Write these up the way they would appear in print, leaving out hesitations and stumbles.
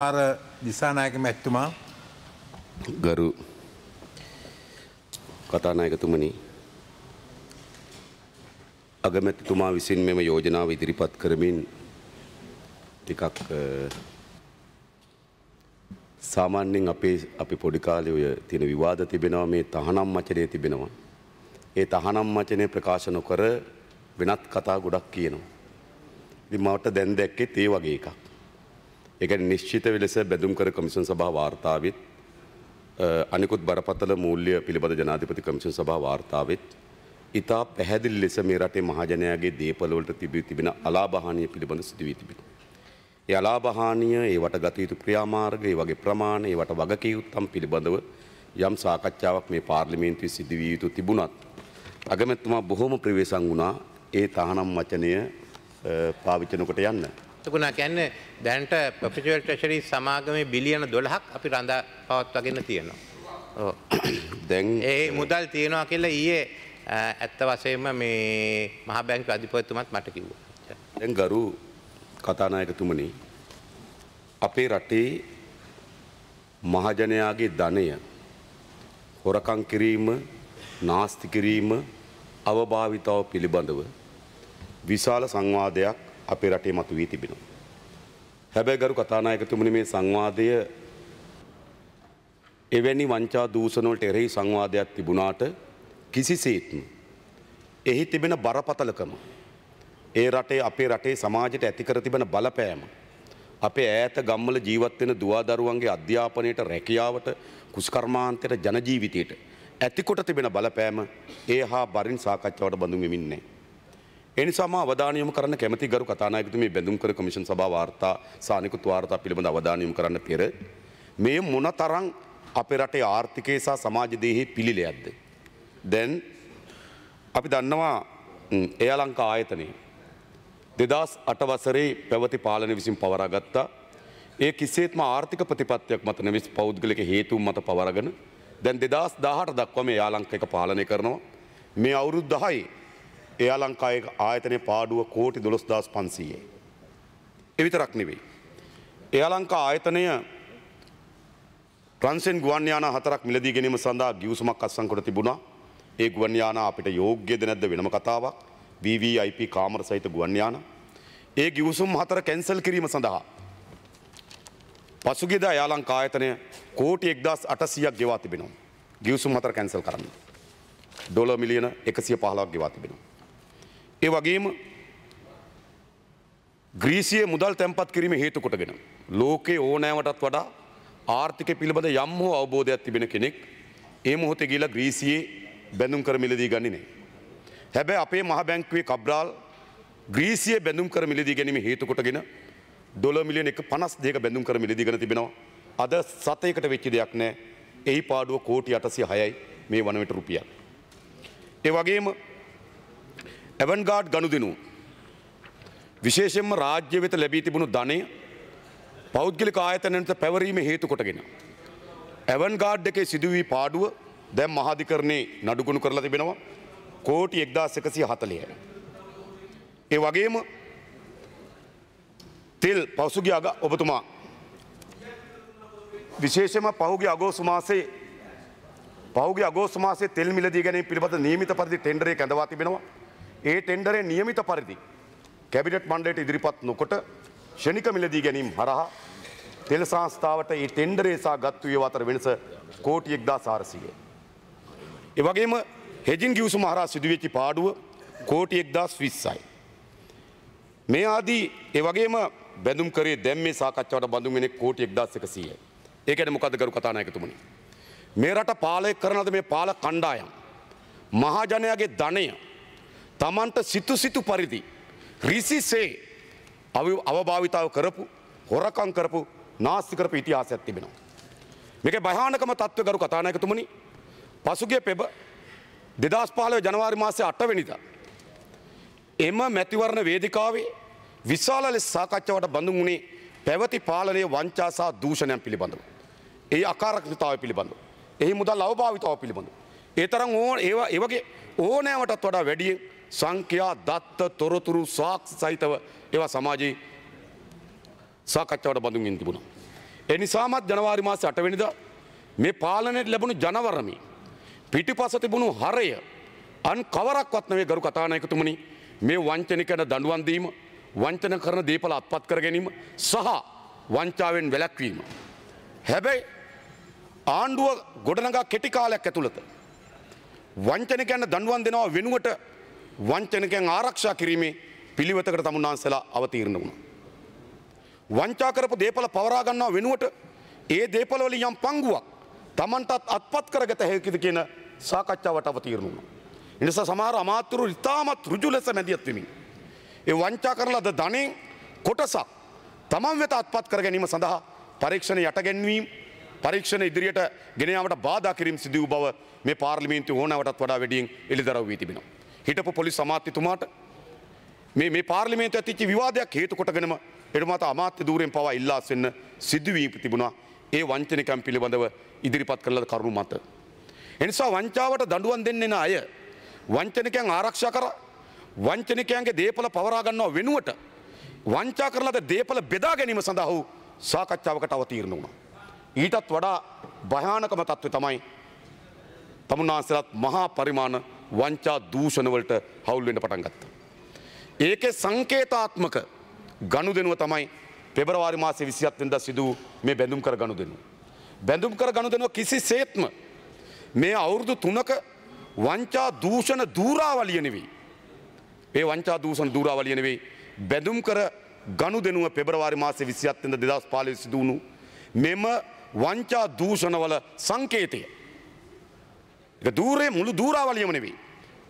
අර දිසානායක මැතිතුමා ගරු කතානායකතුමනි අගමැතිතුමා විසින් මෙම යෝජනාව ඉදිරිපත් කරමින් ටිකක් සාමාන්‍යයෙන් අපි පොඩි කාලේ ඔය තියෙන විවාද තිබෙනවා මේ තහනම් වචනේ තිබෙනවා. ඒ තහනම් වචනේ ප්‍රකාශ නොකර වෙනත් කතා ගොඩක් කියනවා. ඉතින් මට දැන් දැක්කේ ඒ වගේ එකක්. ඒ කියන්නේ නිශ්චිත ලෙස බැඳුම් කර කමිෂන් සභා වාර්තාවෙත් අනිකුත් බරපතල මූල්‍ය පිළිබඳ ජනාධිපති කමිෂන් සභා වාර්තාවෙත් ඉතා පැහැදිලි ලෙස මේ රටේ මහජනයාගේ දේපල වලට තිබෙන අලාභහානිය පිළිබඳ සිදු වී තිබෙනවා. ඒ අලාභහානිය, ඒවට ගත යුතු ක්‍රියාමාර්ග, ඒ වගේ ප්‍රමාණ, ඒවට වගකීම් පිළිබඳව යම් සාකච්ඡාවක් මේ පාර්ලිමේන්තුවේ සිදු විය යුතු තිබුණත් අගමැතිතුමා බොහොම ප්‍රවේශම් වුණා ඒ තහනම් වචනය පාවිච්චි නොකොට යන්න. තුකුණා කියන්නේ දැනට perpetual treasury සමාගමේ බිලියන 12ක් අපි රඳා පවත්වාගෙන තියෙනවා. ඔව්. දැන් ඒ මුදල් තියෙනවා කියලා ඊයේ ඇත්ත වශයෙන්ම මේ මහා බැංකුවේ අධිපතිතුමත් මට කිව්වා. දැන් ගරු කතානායකතුමනි අපේ රටේ මහජනයාගේ ධනය හොරකම් කිරීම, නාස්ති කිරීම, අවභාවිතාව පිළිබඳව විශාල සංවාදයක් අපේ රටේ මතුවී තිබෙනවා. හැබැයි ගරු කතානායකතුමනි මේ සංවාදය එවැනි වංචා දූෂණ වලට එරෙහි සංවාදයක් තිබුණාට කිසිසේත්ම එහි තිබෙන බරපතලකම ඒ රටේ අපේ රටේ සමාජයට ඇති කර තිබෙන බලපෑම අපේ ඈත ගම්වල ජීවත් වෙන දුවදරුවන්ගේ අධ්‍යාපනයට, රැකියාවට, කුෂ්කර්මාන්තයට, ජන ජීවිතයට ඇතිකොට තිබෙන බලපෑම ඒ හා බරින් සාකච්ඡාවට බඳුන් වෙමින් නැහැ. ඒ නිසා මා අවධානය යොමු කරන්න කැමති ගරු කතානායකතුමනි මේ බැඳුම් කර කමිෂන් සභා වාර්තා සානිකුත් වාර්තා පිළිබඳ අවධානය යොමු කරන්න පෙර මේ මොනතරම් අපේ රටේ ආර්ථිකය සහ සමාජ දේහි පිළිලයක්ද. දැන් අපි දන්නවා එයාලංකා ආයතනය 2008 වසරේ පැවති පාලනය විසින් පවරා ගත්තා. ඒ කිසිසේත්ම ආර්ථික ප්‍රතිපත්තියක් මත නෙවෙයි පෞද්ගලික හේතුන් මත පවරගෙන දැන් 2018 දක්වා මේ එයාලංකා එක පාලනය කරනවා. මේ අවුරුදු 10 එයාලංකා ආයතනයේ පාඩුව කෝටි 12500යි. ඒ විතරක් නෙවෙයි. එයාලංකා ආයතනය ට්‍රාන්සෙන් ගුවන් යාන 4ක් මිලදී ගැනීම සඳහා ගිවිසුමක් අත්සන් කොට තිබුණා. ඒ ගුවන් යාන අපිට යෝග්‍යද නැද්ද වෙනම කතාවක්. VVIP කාමර සහිත ගුවන් යාන. ඒ ගිවිසුම් 4 කැන්සල් කිරීම සඳහා පසුගියදා එයාලංකා ආයතනය කෝටි 1800ක් ගෙවා තිබෙනවා. ගිවිසුම් 4 කැන්සල් කරන්න. ඩොලර් මිලියන 115ක් ගෙවා තිබෙනවා. ඒ වගේම ග්‍රීසියේ මුදල් තැන්පත් කිරීම හේතු කොටගෙන ලෝකේ ඕනෑමටත් වඩා ආර්ථිකය පිළිබඳ යම් හෝ අවබෝධයක් තිබෙන කෙනෙක් ඒ මොහොතේ ගිහිලා ග්‍රීසියේ බැඳුම් කර මිලදී ගන්නේ නැහැ. හැබැයි අපේ මහ බැංකුවේ කබ්‍රාල් ග්‍රීසියේ බැඳුම් කර මිලදී ගැනීම හේතු කොටගෙන ඩොලර් මිලියන 152ක බැඳුම් කර මිලදී ගන්න තිබෙනවා. අද සතයකට වෙච්ච දෙයක් නැහැ. එහි පාඩුව කෝටි 806යි මේ වන විට රුපියල්. ඒ වගේම ඇවන්ගාඩ් ගනුදෙනු විශේෂයෙන්ම රාජ්‍ය වෙත ලැබී තිබුණු ධනය පෞද්ගලික ආයතනයන්ට පැවරීම හේතු කොටගෙන ඇවන්ගාඩ් එකේ සිදු වී පාඩුව දැන් මහාධිකරණේ නඩුගුණු කරලා තිබෙනවා කෝටි 1140යි. ඒ වගේම තෙල් පසුගිය ඔබතුමා විශේෂයෙන්ම පහුගිය අගෝස්තු මාසයේ තෙල් මිලදී ගැනීම පිළිබඳ නියමිත පරිදි ටෙන්ඩරේ කැඳවා තිබෙනවා. ඒ ටෙන්ඩරේ නියමිත පරිදි කැබිනට් මණ්ඩලයට ඉදිරිපත් නොකොට ෂණික මිලදී ගැනීම හරහා තෙල් සංස්ථාවට ඒ ටෙන්ඩරේ සහ ගත් වූ අතර වෙනස කෝටි 1400යි. ඒ වගේම හෙජින් ගිවිසුම හරහා සිදුවෙච්ච පාඩුව කෝටි 1020යි. මේ ආදී ඒ වගේම බැඳුම් කරේ දැන් මේ සාකච්ඡාවට බඳුන් වෙන්නේ කෝටි 1100යි. ඒ කියන්නේ මොකද්ද ගරු කතානායකතුමනි? මේ රට පාලනය කරනද මේ පාලක කණ්ඩායම් මහජනයාගේ ධනය තමන්ට සිතු පරිදි රිසිසේ අවභාවිතාව කරපු, හොරකම් කරපු, නාස්ති කරපු ඉතිහාසයක් තිබෙනවා. මේකේ භයානකම තත්ත්වය ගරු කතානායකතුමනි පසුගිය 2015 ජනවාරි මාසයේ 8 වෙනිදා එම මැතිවරණ වේදිකාවේ විශාල ලෙස සාකච්ඡාවට බඳුන් වුණේ පැවති පාලනයේ වංචා සහ දූෂණයන් පිළිබඳව. ඒ අකාර්යතාවය පිළිබඳව. එහි මුදල් අවභාවිතාව පිළිබඳව. ඒ තරම් ඒ වගේ ඕනෑමටත් වඩා වැඩියෙන් සංඛ්‍යා දත්ත තොරතුරු සාක්ෂි සහිතව ඒවා සමාජයේ සාකච්ඡාවට බඳුන්ගෙන තිබුණා. එනිසාමත් ජනවාරි මාස 8 වෙනිදා මේ පාලනයට ලැබුණු ජනවරමි පිටිපස තිබුණු හරය අන් කවරක්වත් නෙවෙයි ගරු කතානායකතුමනි මේ වංචනිකන දඬුවම් දීම වංචන කරන දීපල අත්පත් කර ගැනීම සහ වංචාවෙන් වැළැක්වීම. හැබැයි ආණ්ඩුව ගොඩනගා කෙටි කාලයක් ඇතුළත වංචනිකයන් දඬුවම් දෙනවා වෙනුවට වංචනිකයන් ආරක්ෂා කිරීමේ පිළිවෙතකට තමුන්නාන්සලා අවතීර්ණ වුණා. වංචා කරපු දේපල පවරා ගන්නවා වෙනුවට ඒ දේපල වලින් යම් පංගුවක් Tamanටත් අත්පත් කරගත හැකිද කියන සාකච්ඡාවට අවතීර්ණ වුණා. ඒ නිසා සමහර අමාත්‍යවරු ඉතාමත් ඍජු ලෙස මැදිහත් වෙමින් ඒ වංචා කරලා ධනෙන් කොටසක් Taman වෙත අත්පත් කර ගැනීම සඳහා පරීක්ෂණ යටගැන්වීම පරීක්ෂණ ඉදිරියට ගෙන යාමට බාධා කිරීම සිදු වූ බව මේ පාර්ලිමේන්තුවේ ඕනෑවටත් වඩා වැඩියෙන් එළිදරව් වී තිබෙනවා. හිටපු පොලිස් අමාත්‍යතුමාට මේ පාර්ලිමේන්තුවේ ඇතිච්ච විවාදයක් හේතු කොටගෙනම එතුමාට අමාත්‍ය ධූරයෙන් පවා ඉල්ලා අස්වෙන්න සිදු වී තිබුණා. ඒ වංචනිකම් පිළිබඳව ඉදිරිපත් කළ කරුණු මත. එනිසා වංචාවට දඬුවම් දෙන්නේ නැ අය වංචනිකයන් ආරක්ෂා කර වංචනිකයන්ගේ දේපල පවරා ගන්නව වෙනුවට වංචා කරලාද දේපල බෙදා ගැනීම සඳහා වූ සාකච්ඡාවකට අවතීර්ණ වුණා. ඊටත් වඩා භයානකම තත්ත්වය තමයි තමුන්නාන්සලාත් මහා පරිමාණ වංචා දූෂණ වලට හවුල් වෙන්න පටන් ගත්තා. ඒකේ සංකේතාත්මක ගනුදෙනුව තමයි පෙබරවාරි මාසේ 27 වෙනිදා සිදු වූ මේ බැඳුම් කර ගනුදෙනුව. බැඳුම් කර ගනුදෙනුව කිසිසේත්ම මේ අවුරුදු 3ක වංචා දූෂණ දූරාවලිය නෙවෙයි. ඒ වංචා දූෂණ දූරාවලිය නෙවෙයි බැඳුම් කර ගනුදෙනුව පෙබරවාරි මාසේ 27 වෙනිදා 2015 සිදු වුණු මෙම වංචා දූෂණවල සංකේතය. ඒක දූරේ මුළු දූරාවලියම නෙවෙයි.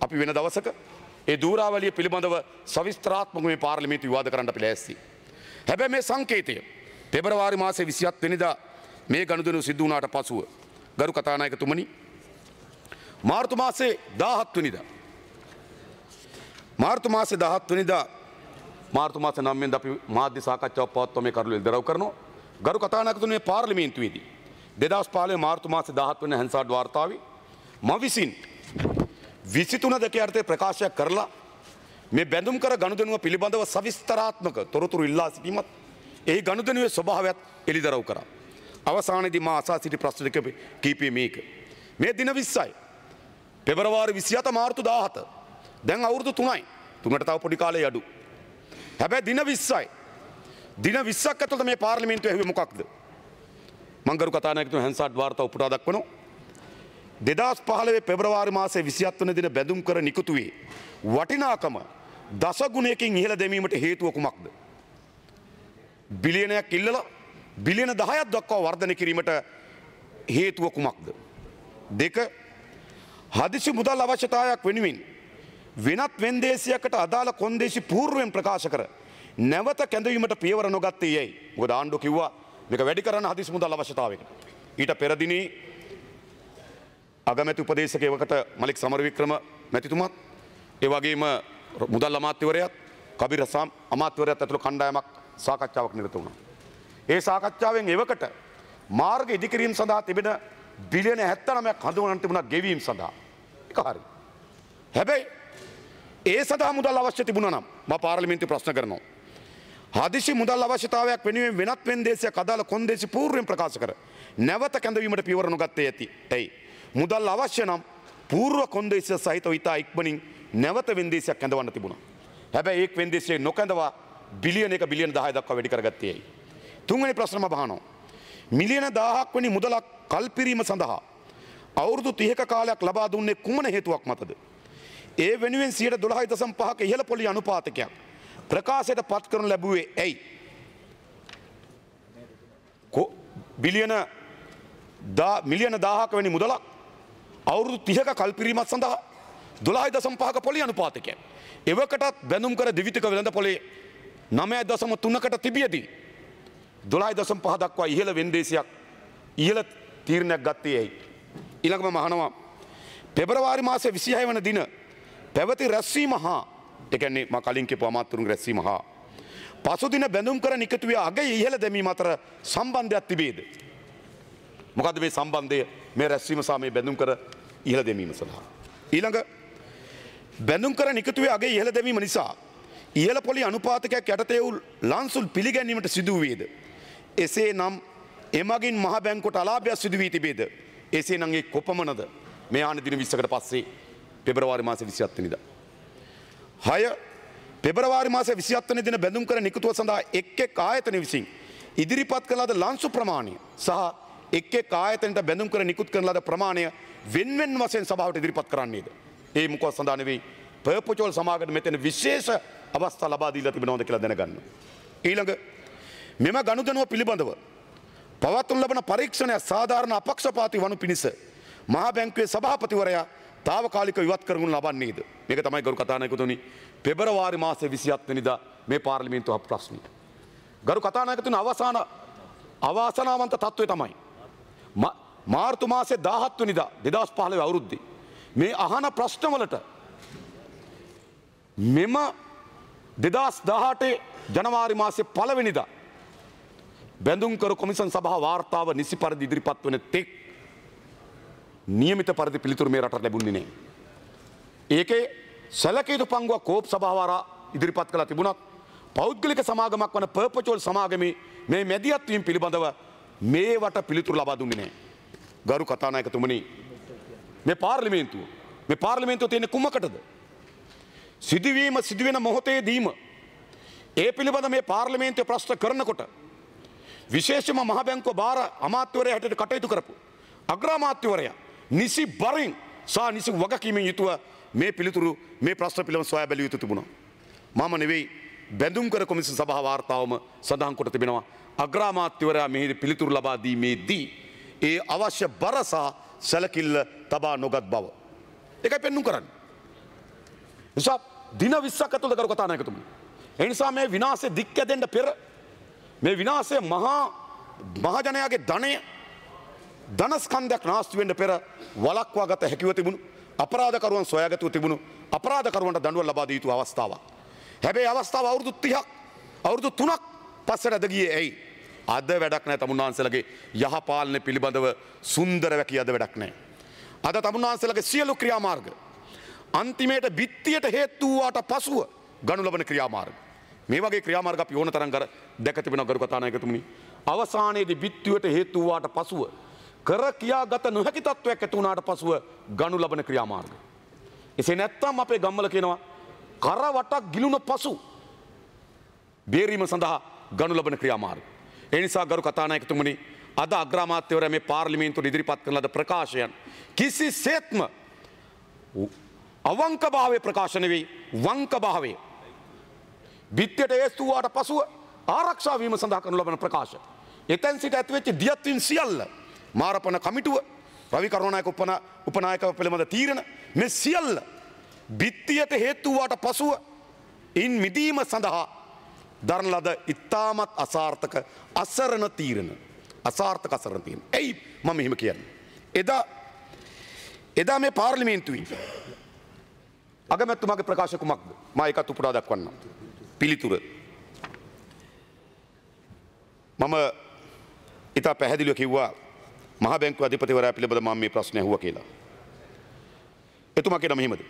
අපි වෙන දවසක ඒ දූරාවලිය පිළිබඳව සවිස්තරාත්මකව මේ පාර්ලිමේන්තුව විවාද කරන්න අපි ලෑස්ති. හැබැයි මේ සංකේතය පෙබරවාරි මාසේ 27 වෙනිදා මේ ගනුදෙනුව සිදු වුණාට පසුව ගරු කතානායකතුමනි මාර්තු මාසේ 17 වෙනිදා මාර්තු මාසේ 9 වෙනිදා අපි මාධ්‍ය සාකච්ඡාවක් පවත්වන මේ කරුණු එල්දරව් කරනවා. ගරු කතානායකතුමනි මේ පාර්ලිමේන්තුවේදී 2015 මාර්තු මාසේ 17 වෙනිදා හැන්සාඩ් වාර්තාවේ මම විසින් 23 දෙක යටතේ ප්‍රකාශයක් කරලා මේ බැඳුම් කර ගනුදෙනුව පිළිබඳව සවිස්තරාත්මක තොරතුරු ඉල්ලා සිටීමත් ඒ ගනුදෙනුවේ ස්වභාවයත් එළිදරව් කරා. අවසානයේදී මා අසා සිටි ප්‍රශ්න දෙක කීපෙ මේක. මේ දින 20යි. පෙබරවාරි 27 මාර්තු 17. දැන් අවුරුදු 3යි. 3ට තව පොඩි කාලයක් අඩු. හැබැයි දින 20යි. දින 20ක් ඇතුළත මේ පාර්ලිමේන්තුව ඇහුවේ මොකක්ද? මං ගරු කතානායකතුමා හැන්සාඩ් වාර්තාව උපුටා දක්වනවා. 2015 පෙබරවාරි මාසේ 27 වන දින බැඳුම් කර නිකුතුවේ වටිනාකම දසගුණයකින් ඉහළ දැමීමට හේතුව කුමක්ද? බිලියනයක් ඉල්ලලා බිලියන 10ක් දක්වා වර්ධනය කිරීමට හේතුව කුමක්ද? 2 හදිසි මුදල් අවශ්‍යතාවයක් වෙනුවෙන් වෙනත් වෙන්දේසියකට අදාළ කොන්දේසි පූර්වයෙන් ප්‍රකාශ කර නැවත කැඳවීමට පියවර නොගත්තේ යයි. මොකද ආණ්ඩුව කිව්වා මේක වැඩි කරන්න හදිසි මුදල් අවශ්‍යතාවයකට. ඊට පෙර දිනේ අගමැති උපදේශකයෙකුට මලික් සමරවික්‍රම මැතිතුමත් ඒ වගේම මුදල් අමාත්‍යවරයාත් කබිර අමාත්‍යවරයාත් ඇතුළු කණ්ඩායමක් සාකච්ඡාවක් නිරත වුණා. ඒ සාකච්ඡාවෙන් එවකට මාර්ග ඉදිකිරීම සඳහා තිබෙන බිලියන 79ක් හඳුන්වන්න තිබුණා ගෙවීම සඳහා. ඒක හරි. හැබැයි ඒ සඳහා මුදල් අවශ්‍ය තිබුණා නම් මම පාර්ලිමේන්තුවේ ප්‍රශ්න කරනවා. හදිසි මුදල් අවශ්‍යතාවයක් වෙනුවෙන් වෙනත් වෙන්දේසියක් අදාළ කොන්දේසි පූර්වයෙන් ප්‍රකාශ කර නැවත කැඳවීමට පියවර නොගත්තේ ඇති. ඇයි? මුදල් අවශ්‍ය නම් පූර්ව කොන්දේසිය සහිතව ඉතා ඉක්මනින් නැවත වෙන්දේසියක් කැඳවන්න තිබුණා. හැබැයි ඒ වෙන්දේසිය නොකැඳවා බිලියන 1 බිලියන 10 දක්වා වැඩි කරගත්තේ ඇයි? තුන්වෙනි ප්‍රශ්නම බහනවා. මිලියන 1000ක් වැනි මුදලක් කල්පිරීම සඳහා අවුරුදු 30ක කාලයක් ලබා දුන්නේ කුමන හේතුවක් මතද? ඒ වෙනුවෙන් 12.5ක ඉහළ පොලි අනුපාතකයක් ප්‍රකාශයට පත් කරනු ලැබුවේ ඇයි? මිලියන 1000ක වැනි මුදලක් අවුරුදු 30ක කල්පිරීමත් සඳහා 12.5ක පොලි අනුපාතකයක්. එවකටත් බැඳුම් කර දිවිතික වෙළඳ පොලේ 9.3කට තිබියදී 12.5 දක්වා ඉහළ වෙන්දේසියක් ඉහළ තීරණයක් ගත්තේ ඇයි? ඊළඟම මහනවා පෙබරවාරි මාසේ 26 වන දින පැවති රැස්වීම හා ඒ කියන්නේ මා කලින් කියපු අමාත්‍යවරුන්ගේ රැස්වීම හා පසුදින බැඳුම් කර නිකුතුවේ අගය ඉහළ දැමීම අතර සම්බන්ධයක් තිබේද? මොකද මේ සම්බන්ධය මේ රැස්වීම සහ මේ බැඳුම් කර ඉහළ දැමීම සඳහා? ඊළඟ බැඳුම් කර නිකුතුවේ අගය ඉහළ දැමීම නිසා ඉහළ පොලි අනුපාතකයක් යටතේ වූ ලන්සුල් පිළිගැනීමට සිදු වේද? එසේ නම් එමගින් මහ බැංකුවට අලාභයක් සිදු වී තිබේද? එසේ නම් ඒ කොපමණද? මේ ආන දින 20කට පස්සේ පෙබරවාරි මාසේ 27 වෙනිදා. 6 පෙබරවාරි මාසේ 27 වෙනි දින බැඳුම් කර නිකුතුව සඳහා එක් ආයතන විසින් ඉදිරිපත් කළ ලද ලන්සු ප්‍රමාණය සහ එක් ආයතනයට බැඳුම් කර නිකුත් කරන ලද ප්‍රමාණය වෙන්වෙන් වශයෙන් සභාවට ඉදිරිපත් කරන්නේද? ඒ මොකක්ද සඳහා නෙවෙයි පර්පචුවල් සමාගමට මෙතන විශේෂ අවස්ථා ලබා දීලා තිබෙනවද කියලා දැනගන්න. ඊළඟ මෙම ගනුදෙනුව පිළිබඳව පවත්වනු ලබන පරීක්ෂණය සාධාරණ අපක්ෂපාතී වනු පිණිස මහා බැංකුවේ සභාපතිවරයා තාවකාලික ඉවත් කරනු ලබන්නේද? මේක තමයි ගරු කතානායකතුනි පෙබරවාරි මාසේ 27 වෙනිදා මේ පාර්ලිමේන්තුව අහ ප්‍රශ්නය. ගරු කතානායකතුනි අවාසනාවන්ත තත්ත්වය තමයි මාර්තු මාසේ 17 වෙනිදා 2015 අවුරුද්දේ මේ අහන ප්‍රශ්නවලට මෙම 2018 ජනවාරි මාසේ 1 වෙනිදා බැඳුම් කර කොමිසම් සභා වාර්තාව නිසි පරිදි ඉදිරිපත් වන තෙක් නියමිත පරිදි පිළිතුරු මේ රටට ලැබුණේ නැහැ. ඒකේ සැලකිය යුතු පංගුවක් කෝප් සභාවාරා ඉදිරිපත් කළා තිබුණත් පෞද්ගලික සමාගමක් වන පර්පචුවල් සමාගමේ මේ මැදිහත් වීම පිළිබඳව මේවට පිළිතුරු ලබා දුන්නේ නැහැ. ගරු කතානායකතුමනි මේ පාර්ලිමේන්තුව තියෙන කුමකටද? සිදුවෙන මොහොතේදීම ඒ පිළිබඳ මේ පාර්ලිමේන්තුවේ ප්‍රශ්න කරනකොට විශේෂම මහ බැංකුව බාර අමාත්‍යවරයා හැටියට කටයුතු කරපු අග්‍රාමාත්‍යවරයා නිසි බරින් සහ නිසි වගකීමෙන් යුතුව මේ පිළිතුරු මේ ප්‍රශ්න පිළිබඳව සොයා බැලිය යුතු තිබුණා. මම නෙවෙයි බැඳුම් කර කොමිසම් සභා වාර්තාවම සඳහන් කොට තිබෙනවා අග්‍රාමාත්‍යවරයා මෙහි පිළිතුරු ලබා දීමේදී ඒ අවශ්‍ය බර සහ සැලකිල්ල තබා නොගත් බව. ඒකයි පෙන්නුම් කරන්නේ. නිසා දින 20ක් ඇතුළත කරු කතානායකතුමනි. ඒ නිසා මේ විනාශය දික් ඇදෙන්න පෙර මේ විනාශය මහජනයාගේ ධනය ධනස්කන්ධයක් නාස්ති වෙන්න පෙර වළක්වා ගත හැකිව තිබුණු අපරාධකරුවන් සොයාගතුව තිබුණු අපරාධකරුවන්ට දඬුවම් ලබා දිය යුතු අවස්ථාවක්. හැබැයි අවස්ථාව අවුරුදු 30ක් අවුරුදු 3ක් පස්සට ඇද ගියේ ඇයි? අද වැඩක් නැහැ තමුන්නාන්සලගේ යහපාලනය පිළිබඳව සුන්දර වැකී අද වැඩක් නැහැ. අද තමුන්නාන්සලගේ සියලු ක්‍රියාමාර්ග අන්තිමේට බිත්තියට හේතු වූාට පසුව ගනු ලබන ක්‍රියාමාර්ග. මේ වගේ ක්‍රියාමාර්ග අපි ඕන තරම් දැක තිබෙනවා ගරු කතානායකතුමනි. අවසානයේදී බිත්තියට හේතු වූාට පසුව කර කියාගත නොහැකි තත්ත්වයක් ඇති වුණාට පසුව ගනු ලබන ක්‍රියාමාර්ග. එසේ නැත්නම් අපේ ගම්වල කියනවා කරවටක් ගිලුණ පසු බේරීම සඳහා ගනු ලබන ක්‍රියාමාර්ග. ඒ නිසා ගරු කතානායකතුමනි අද අග්‍රාමාත්‍යවරයා මේ පාර්ලිමේන්තුවට ඉදිරිපත් කරන ලද ප්‍රකාශයන් කිසිසේත්ම අවංකභාවයේ ප්‍රකාශ නෙවෙයි වංකභාවය. බිත්තියට හේතු වූාට පසුව ආරක්ෂා වීම සඳහා කරනු ලබන ප්‍රකාශ. එතෙන් සිට ඇතිවෙච්ච දියත්වීම් සියල්ල මාරපන කමිටුව රවි කරුණානායක උපනායකව පිළිබඳ තීරණ මේ සියල්ල බිත්තියට හේතු වූාට පසුව ඉන් මිදීම සඳහා දරන ලද ඉතාමත් අසාර්ථක අසරණ තීරණ. ඇයි මම මෙහෙම කියන්නේ? එදා මේ පාර්ලිමේන්තුවේ අගමැතිතුමාගේ ප්‍රකාශ කුමක්ද? මම ඒකත් උපුටා දක්වන්නම්. පිළිතුර මම ඉතා පැහැදිලිව කිව්වා මහ බැංකුව අධිපතිවරයා පිළිබඳ මම මේ ප්‍රශ්නය අහුවා කියලා. එතුමා කියන මෙහෙමද?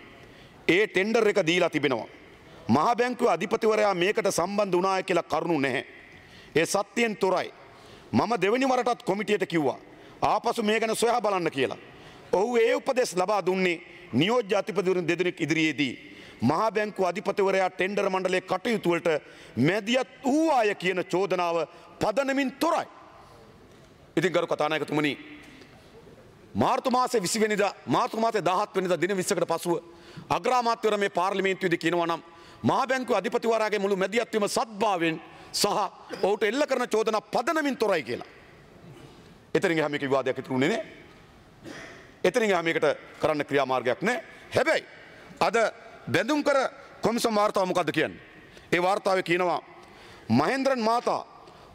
ඒ ටෙන්ඩර් එක දීලා තිබෙනවා. මහ බැංකුව අධිපතිවරයා මේකට සම්බන්ධ වුණාය කියලා කරුණු නැහැ. ඒ සත්‍යයෙන් තොරයි. මම දෙවෙනි වරටත් කොමිටියට කිව්වා ආපසු මේ ගැන සොයා බලන්න කියලා. ඔහු ඒ උපදෙස් ලබා දුන්නේ නියෝජ්‍ය අධිපතිවරුන් දෙදෙනෙක් ඉදිරියේදී. මහ බැංකුව අධිපතිවරයා ටෙන්ඩර් මණ්ඩලයේ කටයුතු වලට මැදිහත් වූ අය කියන චෝදනාව පදනමින් තොරයි. ඉතින් ගරු කතානායකතුමනි මාර්තු මාසේ 20 වෙනිදා මාර්තු මාසේ 17 වෙනිදා දින 20කට පසුව අග්‍රාමාත්‍යවරයා මේ පාර්ලිමේන්තුවේදී කියනවා නම් මහ බැංකුව අධිපතිවරයාගේ මුළු මැදිහත් වීම සත්භාවයෙන් සහ ඔහුට එල්ල කරන චෝදනා පදනමින් තොරයි කියලා. එතනින් එහා මේක විවාදයක් ඉතුරුනේ නැහැ. එතනින් එහා මේකට කරන්න ක්‍රියාමාර්ගයක් නැහැ. හැබැයි අද බැඳුම් කර කොමිසම් වාර්තාව මොකද්ද කියන්නේ? ඒ වාර්තාවේ කියනවා මහේන්ද්‍රන් මාතා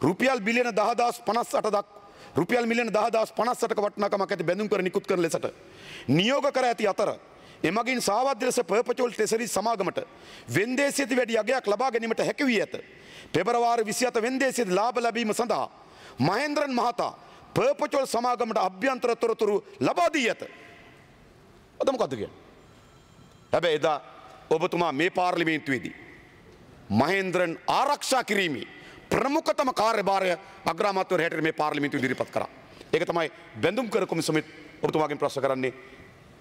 රුපියල් බිලියන 10058ක් රුපියල් මිලියන 10058ක වටිනාකමක් ඇති බැඳුම් කර නිකුත් කරන ලෙසට නියෝග කර ඇති අතර එමගින් සාවද්‍ය ලෙස පර්පචුවල් ට්‍රෙෂරි සමාගමට වෙන්දේසියේදී වැඩි අගයක් ලබා ගැනීමට හැකි වී ඇත. පෙබරවාරි 27 වෙන්දේසියේදී ලාභ ලැබීම සඳහා මහේන්ද්‍රන් මහතා පර්පචුවල් සමාගමට අභ්‍යන්තර තොරතුරු ලබා දී ඇත. අද මොකද්ද කියන්නේ? හැබැයි එදා ඔබතුමා මේ පාර්ලිමේන්තුවේදී මහේන්ද්‍රන් ආරක්ෂා කිරීමේ ප්‍රමුඛතම කාර්යභාරය අග්‍රාමාත්‍යවරයා හැටියට මේ පාර්ලිමේන්තුව ඉදිරිපත් කරා. ඒක තමයි බැඳුම් කර කොමිසමෙත් ඔබතුමාගෙන් ප්‍රශ්න කරන්නේ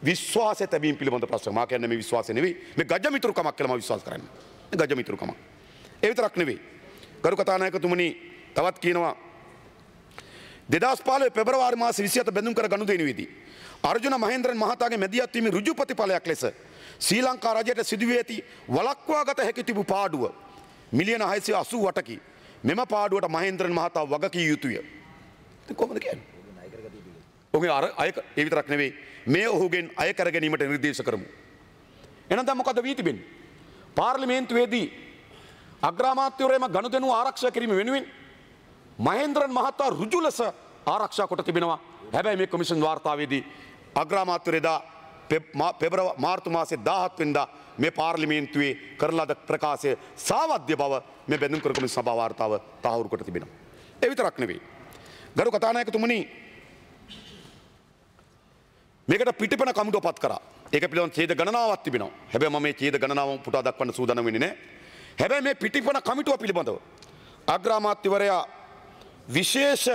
විශ්වාසය තැබීම පිළිබඳ ප්‍රශ්න. මා කියන්නේ මේ විශ්වාසය නෙවෙයි මේ ගජමිතුරුකමක් කියලා මම විශ්වාස කරන්නේ. මේ ගජමිතුරුකම. ඒ විතරක් නෙවෙයි. ගරු කතානායකතුමනි තවත් කියනවා 2015 පෙබරවාරි මාස 27 බැඳුම් කර ගනුදෙනුවේදී අර්ජුන මහේන්ද්‍රන් මහතාගේ මැදිහත් වීමේ ඍජු ප්‍රතිඵලයක් ලෙස ශ්‍රී ලංකා රජයට සිදුවී ඇති වළක්වාගත හැකි තිබූ පාඩුව මිලියන 688කි. මෙම පාඩුවට මහේන්ද්‍රන් මහතා වගකිය යුතුය. ඉතින් කොහොමද කියන්නේ? ඔහුගේ අය ඒ විතරක් නෙවෙයි මේ ඔහුගෙන් අය කර ගැනීමට නිර්දේශ කරමු. එහෙනම් දැන් මොකද වී තිබෙන්නේ? පාර්ලිමේන්තුවේදී අග්‍රාමාත්‍යවරයාම ගනුදෙනුව ආරක්ෂා කිරීම වෙනුවෙන් මහේන්ද්‍රන් මහතා ඍජු ලෙස ආරක්ෂා කොට තිබෙනවා. හැබැයි මේ කොමිෂන් වාර්තාවේදී අග්‍රාමාත්‍යවරයා මාර්තු මාසයේ 17 වෙනිදා මේ පාර්ලිමේන්තුවේ කරන ලද ප්‍රකාශය සාවද්‍ය බව මේ බැඳුම් කර කොමිෂන් සභා වාර්තාව තහවුරු කොට තිබෙනවා. ඒ විතරක් නෙවෙයි. ගරු කතානායකතුමනි මේකට පිටිපන කමිටුව පත් කරා. ඒක පිළිබඳ ඡේද ගණනාවක් තිබෙනවා. හැබැයි මම මේ ඡේද ගණනාව පුටා දක්වන්න සූදානම් වෙන්නේ නැහැ. හැබැයි මේ පිටිපන කමිටුව පිළිබඳව අග්‍රාමාත්‍යවරයා විශේෂ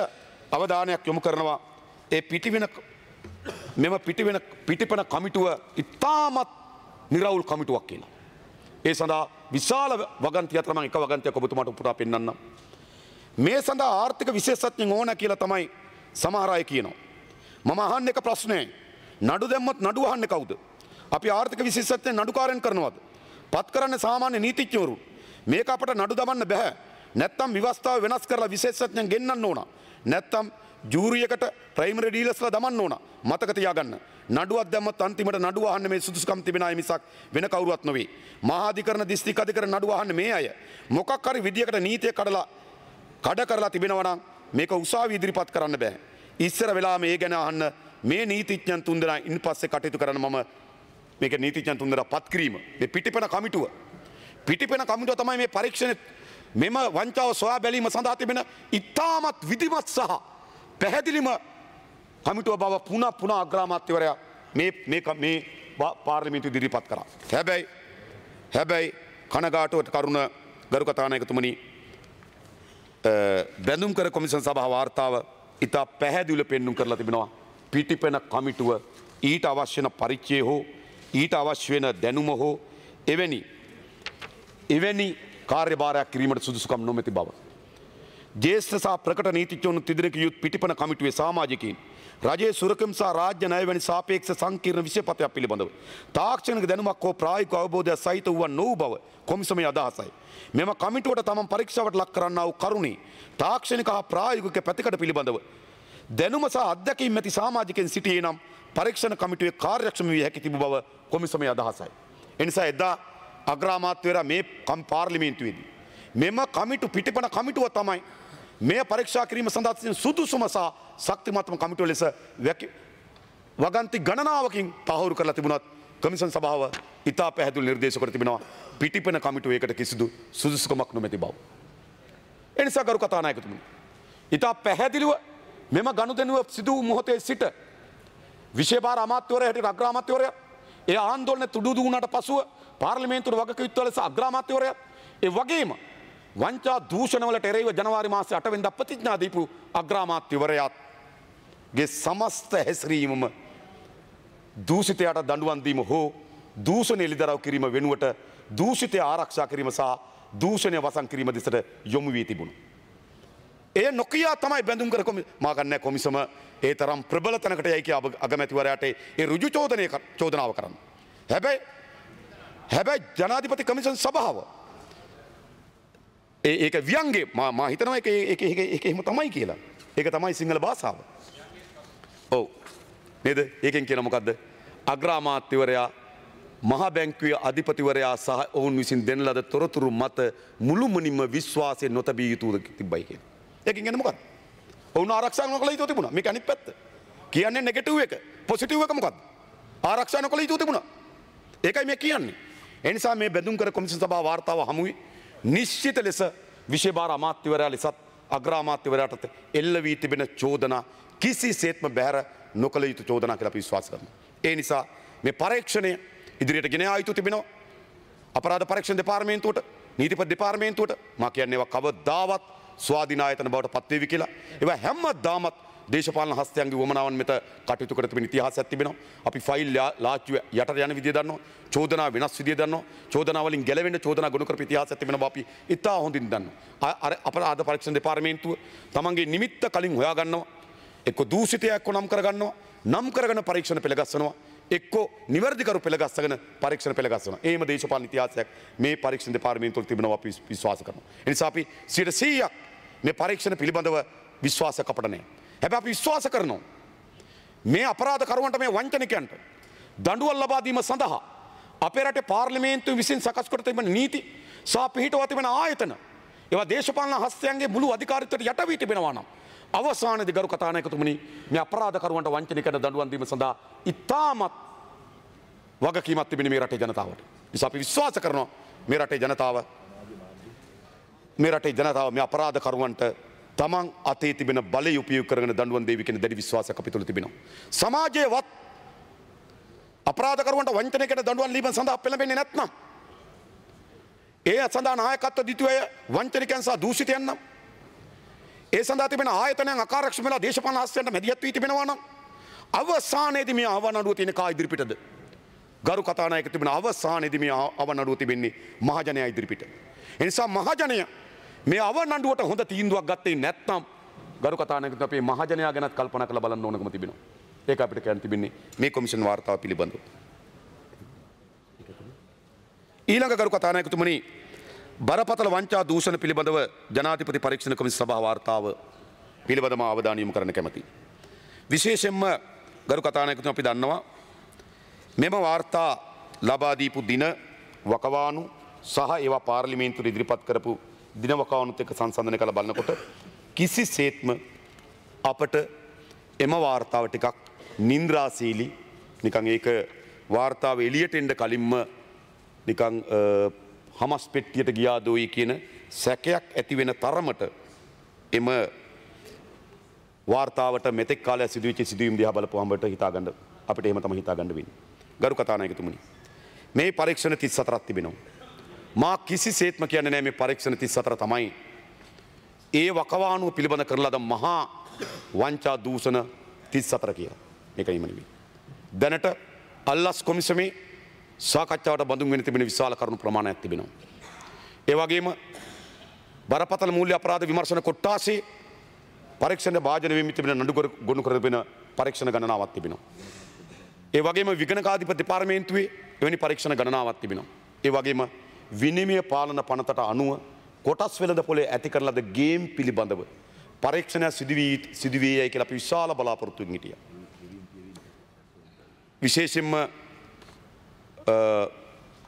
අවධානයක් යොමු කරනවා. ඒ පිටිපන කමිටුව ඉතාමත් නිරවුල් කමිටුවක් කියලා. ඒ සඳහා විශාල වගන්තියක් තමයි එක වගන්තියක් ඔබතුමාට පුටා පෙන්වන්නම්. මේ සඳහා ආර්ථික විශේෂඥයින් ඕන කියලා තමයි සමහර අය කියනවා. මම අහන්න එක ප්‍රශ්නේ නඩු දැම්මත් නඩු අහන්නේ කවුද? අපි ආර්ථික විශේෂඥයන් නඩුකාරයන් කරනවද? පත් කරන්නේ සාමාන්‍ය නීතිඥවරු. මේක අපට නඩු දමන්න බෑ. නැත්තම් ව්‍යවස්ථාව වෙනස් කරලා විශේෂඥයන් ගෙන්නන්න ඕන. නැත්තම් ජූරියකට ප්‍රයිමරි ඩීලර්ස්ලා දමන්න ඕන. මතක තියාගන්න. නඩුවක් දැම්මත් අන්තිමට නඩුව අහන්නේ මේ සුදුසුකම් තිබෙන අය මිසක් වෙන කවුරුවත් නෙවෙයි. මහා අධිකරණ දිස්ත්‍රික් අධිකරණ නඩුව අහන්නේ මේ අය. මොකක් හරි විදියකට නීතිය කඩ කරලා තිබෙනවා නම් මේක උසාවි ඉදිරිපත් කරන්න බෑ. ඉස්සර වෙලා මේ ගැන අහන්න මේ නීතිඥයන් තුන්දෙනා ඉන් පස්සේ කටයුතු කරන්න මම මේක නීතිඥයන් තුන්දෙනා පත් කිරීම. මේ පිටිපන කමිටුව තමයි මේ පරීක්ෂණය මෙම වංචාව සොයා බැලීම සඳහා තිබෙන ඉතාමත් විධිමත් සහ පැහැදිලිම කමිටුව බව පුනः අග්‍රාමාත්‍යවරයා මේ පාර්ලිමේන්තුව ඉදිරිපත් කරා. හැබැයි කනගාටුවට කරුණ ගරු කතානායකතුමනි බැඳුම් කර කොමිෂන් සභා වාර්තාව ඉතා පැහැදිලිව පෙන්නුම් කරලා තිබෙනවා. පිටිපෙන කමිටුව ඊට අවශ්‍ය වෙන පරිචය හෝ ඊට අවශ්‍ය වෙන දැනුම හෝ එවැනි කාර්යභාරයක් කිරීමට සුදුසුකම් නොමැති බව. ජේෂ්ඨ සහ ප්‍රකට නීතිඥවරුන් තිදෙනෙකු යුත් පිටිපන කමිටුවේ සමාජිකයින් රජයේ සුරකම් සහ රාජ්‍ය ණය වැනි සාපේක්ෂ සංකීර්ණ විෂයපතයක් පිළිබඳව තාක්ෂණික දැනුමක් හෝ ප්‍රායෝගික අවබෝධයක් සහිත වූ නොවූ බව කොමිසමේ අදහසයි. මෙම කමිටුවට තමන් පරීක්ෂාවට ලක් කරන්නා වූ කරුණේ තාක්ෂණික හා ප්‍රායෝගික පැතිකඩ පිළිබඳව දැනුම සහ අත්දැකීම් ඇති සමාජිකයන් සිටියේ නම් පරීක්ෂණ කමිටුවේ කාර්යක්ෂම විය හැකි තිබු බව කොමිසමේ අදහසයි. එනිසා එදා අග්‍රාමාත්‍යවරයා මේ පාර්ලිමේන්තුවේදී මෙම කමිටු පිටිපන කමිටුව තමයි මේ පරීක්ෂා කිරීම සඳහා සුදුසුම සහ ශක්තිමත්ම කමිටුව ලෙස වගන්ති ගණනාවකින් තහවුරු කරලා තිබුණත් කොමිෂන් සභාව ඉතා පැහැදිලි නිර්දේශ කර තිබෙනවා පිටිපන කමිටුව ඒකට කිසිදු සුදුසුකමක් නොමැති බව. ඒ නිසා ගරු කතානායකතුමනි ඉතා පැහැදිලිව මෙම ගනුදෙනුව සිදු වූ මොහොතේ සිට විශේෂ භාර අමාත්‍යවරයා හැටියට අග්‍රාමාත්‍යවරයා ඒ ආන්දෝලනය තුඩු දුන්නාට පසුව පාර්ලිමේන්තුවේ වගකීම් ලෙස අග්‍රාමාත්‍යවරයා ඒ වගේම වංචා දූෂණවලට එරෙහිව ජනවාරි මාසයේ 8 වෙනිදා ප්‍රතිඥා දීපු අග්‍රාමාත්‍යවරයාගේ සමස්ත හැසිරීමම දූෂිතයාට දඬුවම් දීම හෝ දූෂණ එළිදරව් කිරීම වෙනුවට දූෂිතය ආරක්ෂා කිරීම සහ දූෂණය වසන් කිරීම දෙසට යොමු වී තිබුණා. ඒ නොකියා තමයි බැඳුම් කර මා ගන්න කොමිසම ඒ තරම් ප්‍රබල තැනකට යයි කිය අගමැතිවරයාට ඒ ඍජු චෝදනාව කරන්න. හැබැයි ජනාධිපති කමිෂන් සභාව ඒක ව්‍යංගේ මා හිතනවා ඒක එහෙම තමයි කියලා. ඒක තමයි සිංහල භාෂාව. ඔව්. නේද? ඒකෙන් කියන මොකද්ද? අග්‍රාමාත්‍යවරයා මහ බැංකුවේ අධිපතිවරයා සහ ඔවුන් විසින් දෙන ලද තොරතුරු මත මුළුමනින්ම විශ්වාසය නොතැබිය යුතුද තිබ්බයි කියන. ඒකෙන් කියන්නේ මොකද්ද? ඔවුන් ආරක්ෂා නොකළ යුතු තිබුණා. මේක අනිත් පැත්ත. කියන්නේ නෙගටිව් එක. පොසිටිව් එක මොකද්ද? ආරක්ෂා නොකළ යුතු තිබුණා. ඒකයි මේ කියන්නේ. ඒ නිසා මේ බැඳුම් කර කොමිෂන් සභාව වාර්තාව හමුවේ නිශ්චිත ලෙස විශේෂ භාර අමාත්‍යවරයා ලෙසත් අග්‍රාමාත්‍යවරයාට එල්ල වී තිබෙන චෝදනා කිසිසේත්ම බැහැර නොකළ යුතු චෝදනා කියලා අපි විශ්වාස කරනවා. ඒ නිසා මේ පරීක්ෂණය ඉදිරියට ගෙන ආ යුතු තිබෙනවා. අපරාධ පරීක්ෂණ දෙපාර්තමේන්තුවට, නීතිපති දෙපාර්තමේන්තුවට මා කියන්නේ ඒවා කවදාවත් ස්වාධීන ආයතන බවට පත්වේවි කියලා. ඒවා හැමදාමත් දේශපාලන හස්තයන්ගේ වමනාවන් මෙත කටයුතු කර තිබෙන ඉතිහාසයක් තිබෙනවා. අපි ෆයිල් ලාච්චුව යටට යන විදිය දන්නවා. චෝදනා වෙනස් විදිය දන්නවා. චෝදනා වලින් ගැලවෙන්න චෝදනා ගොනු කරපු ඉතිහාසයක් තිබෙනවා. අපි ඉතා හොඳින් දන්නවා. අපරාධ පරීක්ෂණ දෙපාර්තමේන්තුව තමන්ගේ නිමිත්ත කලින් හොයා ගන්නවා. එක්ක දූෂිතයක් එක්ක නම් කර ගන්නවා. නම් කරගෙන පරීක්ෂණ පෙළගස්සනවා. එක්කෝ නිවැරදිකරු පෙළගස්සගෙන පරීක්ෂණ පෙළගස්සනවා. ඒම දේශපාලන ඉතිහාසයක් මේ පරීක්ෂණ දෙපාර්තමේන්තුවල තිබෙනවා අපි විශ්වාස කරනවා. ඒ නිසා අපි 100% මේ පරීක්ෂණ පිළිබඳව විශ්වාසයක් අපට නැහැ. හැබැයි අපි විශ්වාස කරනවා මේ අපරාධකරුවන්ට මේ වංචනිකයන්ට දඬුවම් ලබා දීම සඳහා අපේ රටේ පාර්ලිමේන්තුව විසින් සකස් කර තිබෙන නීති සහ පිහිටුවා තිබෙන ආයතන ඒවා දේශපාලන හස්තයන්ගේ මුළු අධිකාරීත්වයට යට වී තිබෙනවා නම් අවසානයේදී ගරු කතානායකතුමනි මේ අපරාධකරුවන්ට වංචනිකයන්ට දඬුවම් දීම සඳහා ඉතාමත් වගකීමක් තිබෙන මේ රටේ ජනතාවට. නිසා අපි විශ්වාස කරනවා මේ රටේ ජනතාව මේ අපරාධකරුවන්ට තමන් අතේ තිබෙන බලය උපයෝග කරගෙන දඬුවම් දෙවි කියන දැඩි විශ්වාසයක් අපි තුළ තිබෙනවා. සමාජයේවත් අපරාධකරුවන්ට වංචනයකට දඬුවම් දීම සඳහා පෙළඹෙන්නේ නැත්නම් ඒ සඳහා නායකත්ව දිටුව වංචනිකයන් සහ දූෂිතයන් නම් ඒ සඳහා තිබෙන ආයතනයන් අකාර්යක්ෂම වෙලා දේශපාලන හස්තයන්ට මැදිහත් වී තිබෙනවා නම් අවසානයේදී මේ අවනඩුව තියෙන කා ඉදිරිපිටද ගරු කතානායක තිබෙන අවසානයේදී මේ අවනඩුව තිබෙන්නේ මහජනයා ඉදිරිපිට. ඒ නිසා මහජනයා මේ අවනඩුවට හොඳ තීන්දුවක් ගත්තේ නැත්නම් ගරු කතානායකතුමනි අපේ මහජනයා ගැනත් කල්පනා කරලා බලන්න ඕනකම තිබෙනවා. ඒක අපිට කියන්න තිබෙන්නේ මේ කොමිෂන් වාර්තාව පිළිබඳව. ඊළඟ ගරු කතානායකතුමනි බරපතල වංචා දූෂණ පිළිබඳව ජනාධිපති පරීක්ෂණ කොමිසම සභා වාර්තාව පිළිබඳව අවධානය යොමු කරන්න කැමැතියි. විශේෂයෙන්ම ගරු කතානායකතුමනි අපි දන්නවා මෙම වාර්තා ලබා දීපු දින වකවානු සහ ඒවා පාර්ලිමේන්තුවට ඉදිරිපත් කරපු දින වකවානුත් එක්ක සංසන්දනය කරලා බලනකොට කිසිසේත්ම අපට එම වාර්තාව ටිකක් නින්ද්‍රාශීලී නිකන් ඒක වාර්තාව එළියට එන්න කලින්ම නිකන් හමස් පෙට්ටියට ගියාදෝයි කියන සැකයක් ඇති වෙන තරමට එම වාර්තාවට මෙතෙක් කාලයක් සිදුවෙච්ච සිදුවීම් දිහා බලපුවහමට හිතාගන්න අපිට එහෙම තමයි හිතාගන්න වෙන්නේ. ගරු කතානායකතුමනි මේ පරීක්ෂණ 34ක් තිබෙනවා. මා කිසිසේත්ම කියන්නේ නැහැ මේ පරීක්ෂණ 34 තමයි ඒ වකවානුව පිළිබඳ කරන ලද මහා වංචා දූෂණ 34 කියලා. මේක නෙමෙයි. දැනට අල්ලස් කොමිසමේ සාකච්ඡාවට බඳුන් වෙන තිබෙන විශාල කරුණු ප්‍රමාණයක් තිබෙනවා. ඒ වගේම බරපතල මූල්‍ය අපරාධ විමර්ශන කොට්ටාසේ පරීක්ෂණ භාජන වෙමින් තිබෙන නඩු ගොනු කරගෙන පරීක්ෂණ ගණනාවක් තිබෙනවා. ඒ වගේම විගණකාධිපති දෙපාර්තමේන්තුවේ එවැනි පරීක්ෂණ ගණනාවක් තිබෙනවා. ඒ වගේම විනිමය පාලන පනතට අනුව කොටස් වෙළඳ පොලේ ඇති කරන ලද ගේම් පිළිබඳව පරීක්ෂණයක් සිදු වී යයි කියලා අපි විශාල බලාපොරොත්තුකින් හිටියා. විශේෂයෙන්ම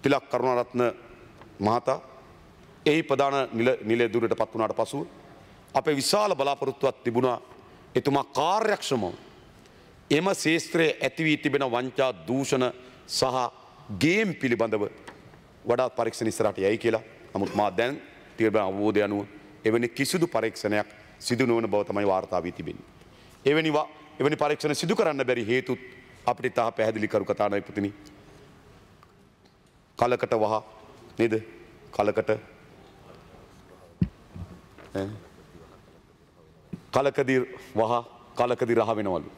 තිලක් කරුණාරත්න මහතා එහි ප්‍රධාන නිල දුරට පත් වුණාට පසුව අපේ විශාල බලාපොරොත්තුවක් තිබුණා එතුමා කාර්යක්ෂමව එම ශේත්‍රයේ ඇති වී තිබෙන වංචා දූෂණ සහ ගේම් පිළිබඳව වඩාත් පරීක්ෂණ ඉස්සරහට යයි කියලා. නමුත් මා දැන් තිබෙන අවබෝධය අනුව එවැනි කිසිදු පරීක්ෂණයක් සිදු නොවන බව තමයි වාර්තා වී තිබෙන්නේ. එවැනි පරීක්ෂණ සිදු කරන්න බැරි හේතුත් අපිට තා පැහැදිලි කරු කතානායකතුමනි. කලකට වහ නේද? කලකට කලකදී වහ කලකදී රහ වෙනවලු.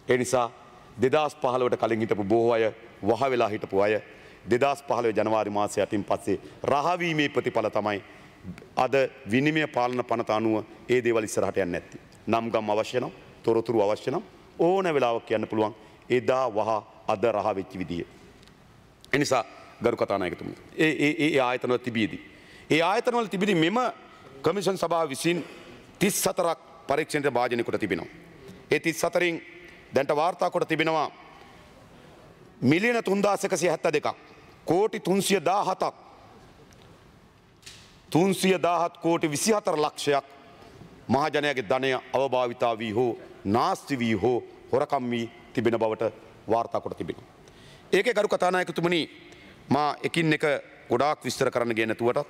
ඒ නිසා 2015ට කලින් හිටපු බොහෝ අය වහ වෙලා හිටපු අය 2015 ජනවාරි මාසය 8න් පස්සේ රහවීමේ ප්‍රතිඵල තමයි අද විනිමය පාලන පනත අනුව ඒ දේවල් ඉස්සරහට යන්නේ නැත්තේ. නම් ගම් අවශ්‍ය නම් තොරතුරු අවශ්‍ය නම් ඕන වෙලාවක කියන්න පුළුවන් එදා වහ අද රහ වෙච්ච විදිය. ඒ නිසා ගරු කතානායකතුමනි ඒ ආයතනවල තිබීදී ඒ ආයතනවල තිබීදී මෙම කමිෂන් සභාව විසින් 34ක් පරීක්ෂණයට භාජනය කොට තිබෙනවා. ඒ 34න් දැන්ට වාර්තා කොට තිබෙනවා මිලියන 3172ක් කෝටි 317ක් 317 කෝටි 24 ලක්ෂයක් මහජනයාගේ ධනය අවභාවිතා වී හෝ නාස්ති වී හෝ හොරකම් වී තිබෙන බවට වාර්තා කොට තිබෙනවා. ඒකේ ගරු කතානායකතුමනි මා එකින් එක ගොඩාක් විස්තර කරන්න ගියේ නැතුවට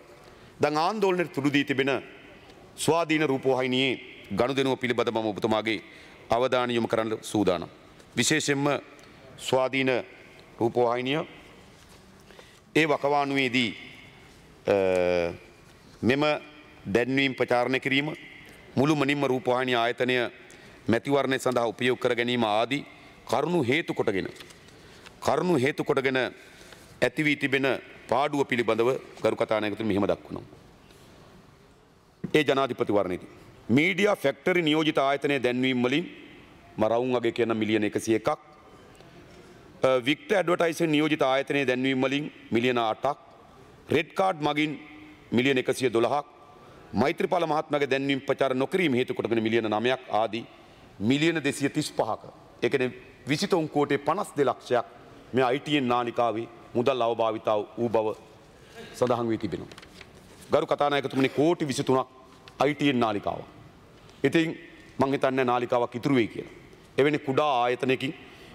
දැන් ආందోලනයේ තුඩු දී තිබෙන ස්වාධීන රූපවාහිනියේ ගනුදෙනුව පිළිබඳව මම ඔබතුමාගේ අවධානය යොමු කරන්න සූදානම්. විශේෂයෙන්ම ස්වාධීන රූපවාහිනිය ඒ වකවානුවේදී මෙම දැන්වීම් ප්‍රචාරණය කිරීම මුළු මනින්ම රූපවාහිනී ආයතනය මැතිවරණය සඳහා උපයෝග කර ගැනීම ආදී කරුණු හේතු කොටගෙන ඇති වී තිබෙන පාඩුව පිළිබඳව ගරු කතානායකතුමනි මෙහිම දක්වනවා. ඒ ජනාධිපතිවරණයේදී මීඩියා ෆැක්ටරි නියෝජිත ආයතනයේ දැන්වීම් වලින් මරවුන් වගේ කියන මිලියන 101ක් වික්ටර් ඇඩ්වර්ටයිසින් නියෝජිත ආයතනයේ දැන්වීම් වලින් මිලියන 8ක් රෙඩ් කාඩ් මගින් මිලියන 112ක් මෛත්‍රීපාල මහත්මයාගේ දැන්වීම් ප්‍රචාර නොකිරීම හේතු කොටගෙන මිලියන 9ක් ආදී මිලියන 235ක ඒ කියන්නේ 23 කෝටි 52 ලක්ෂයක් මේ ITN නාලිකාවේ මුදල් අවභාවිතාව වූ බව සඳහන් වී තිබෙනවා. ගරු කතානායකතුමනි කෝටි 23ක් ITN නාලිකාව. ඉතින් මං හිතන්නේ නාලිකාවක් ඉතුරු වෙයි කියලා. එවැනි කුඩා ආයතනයකින්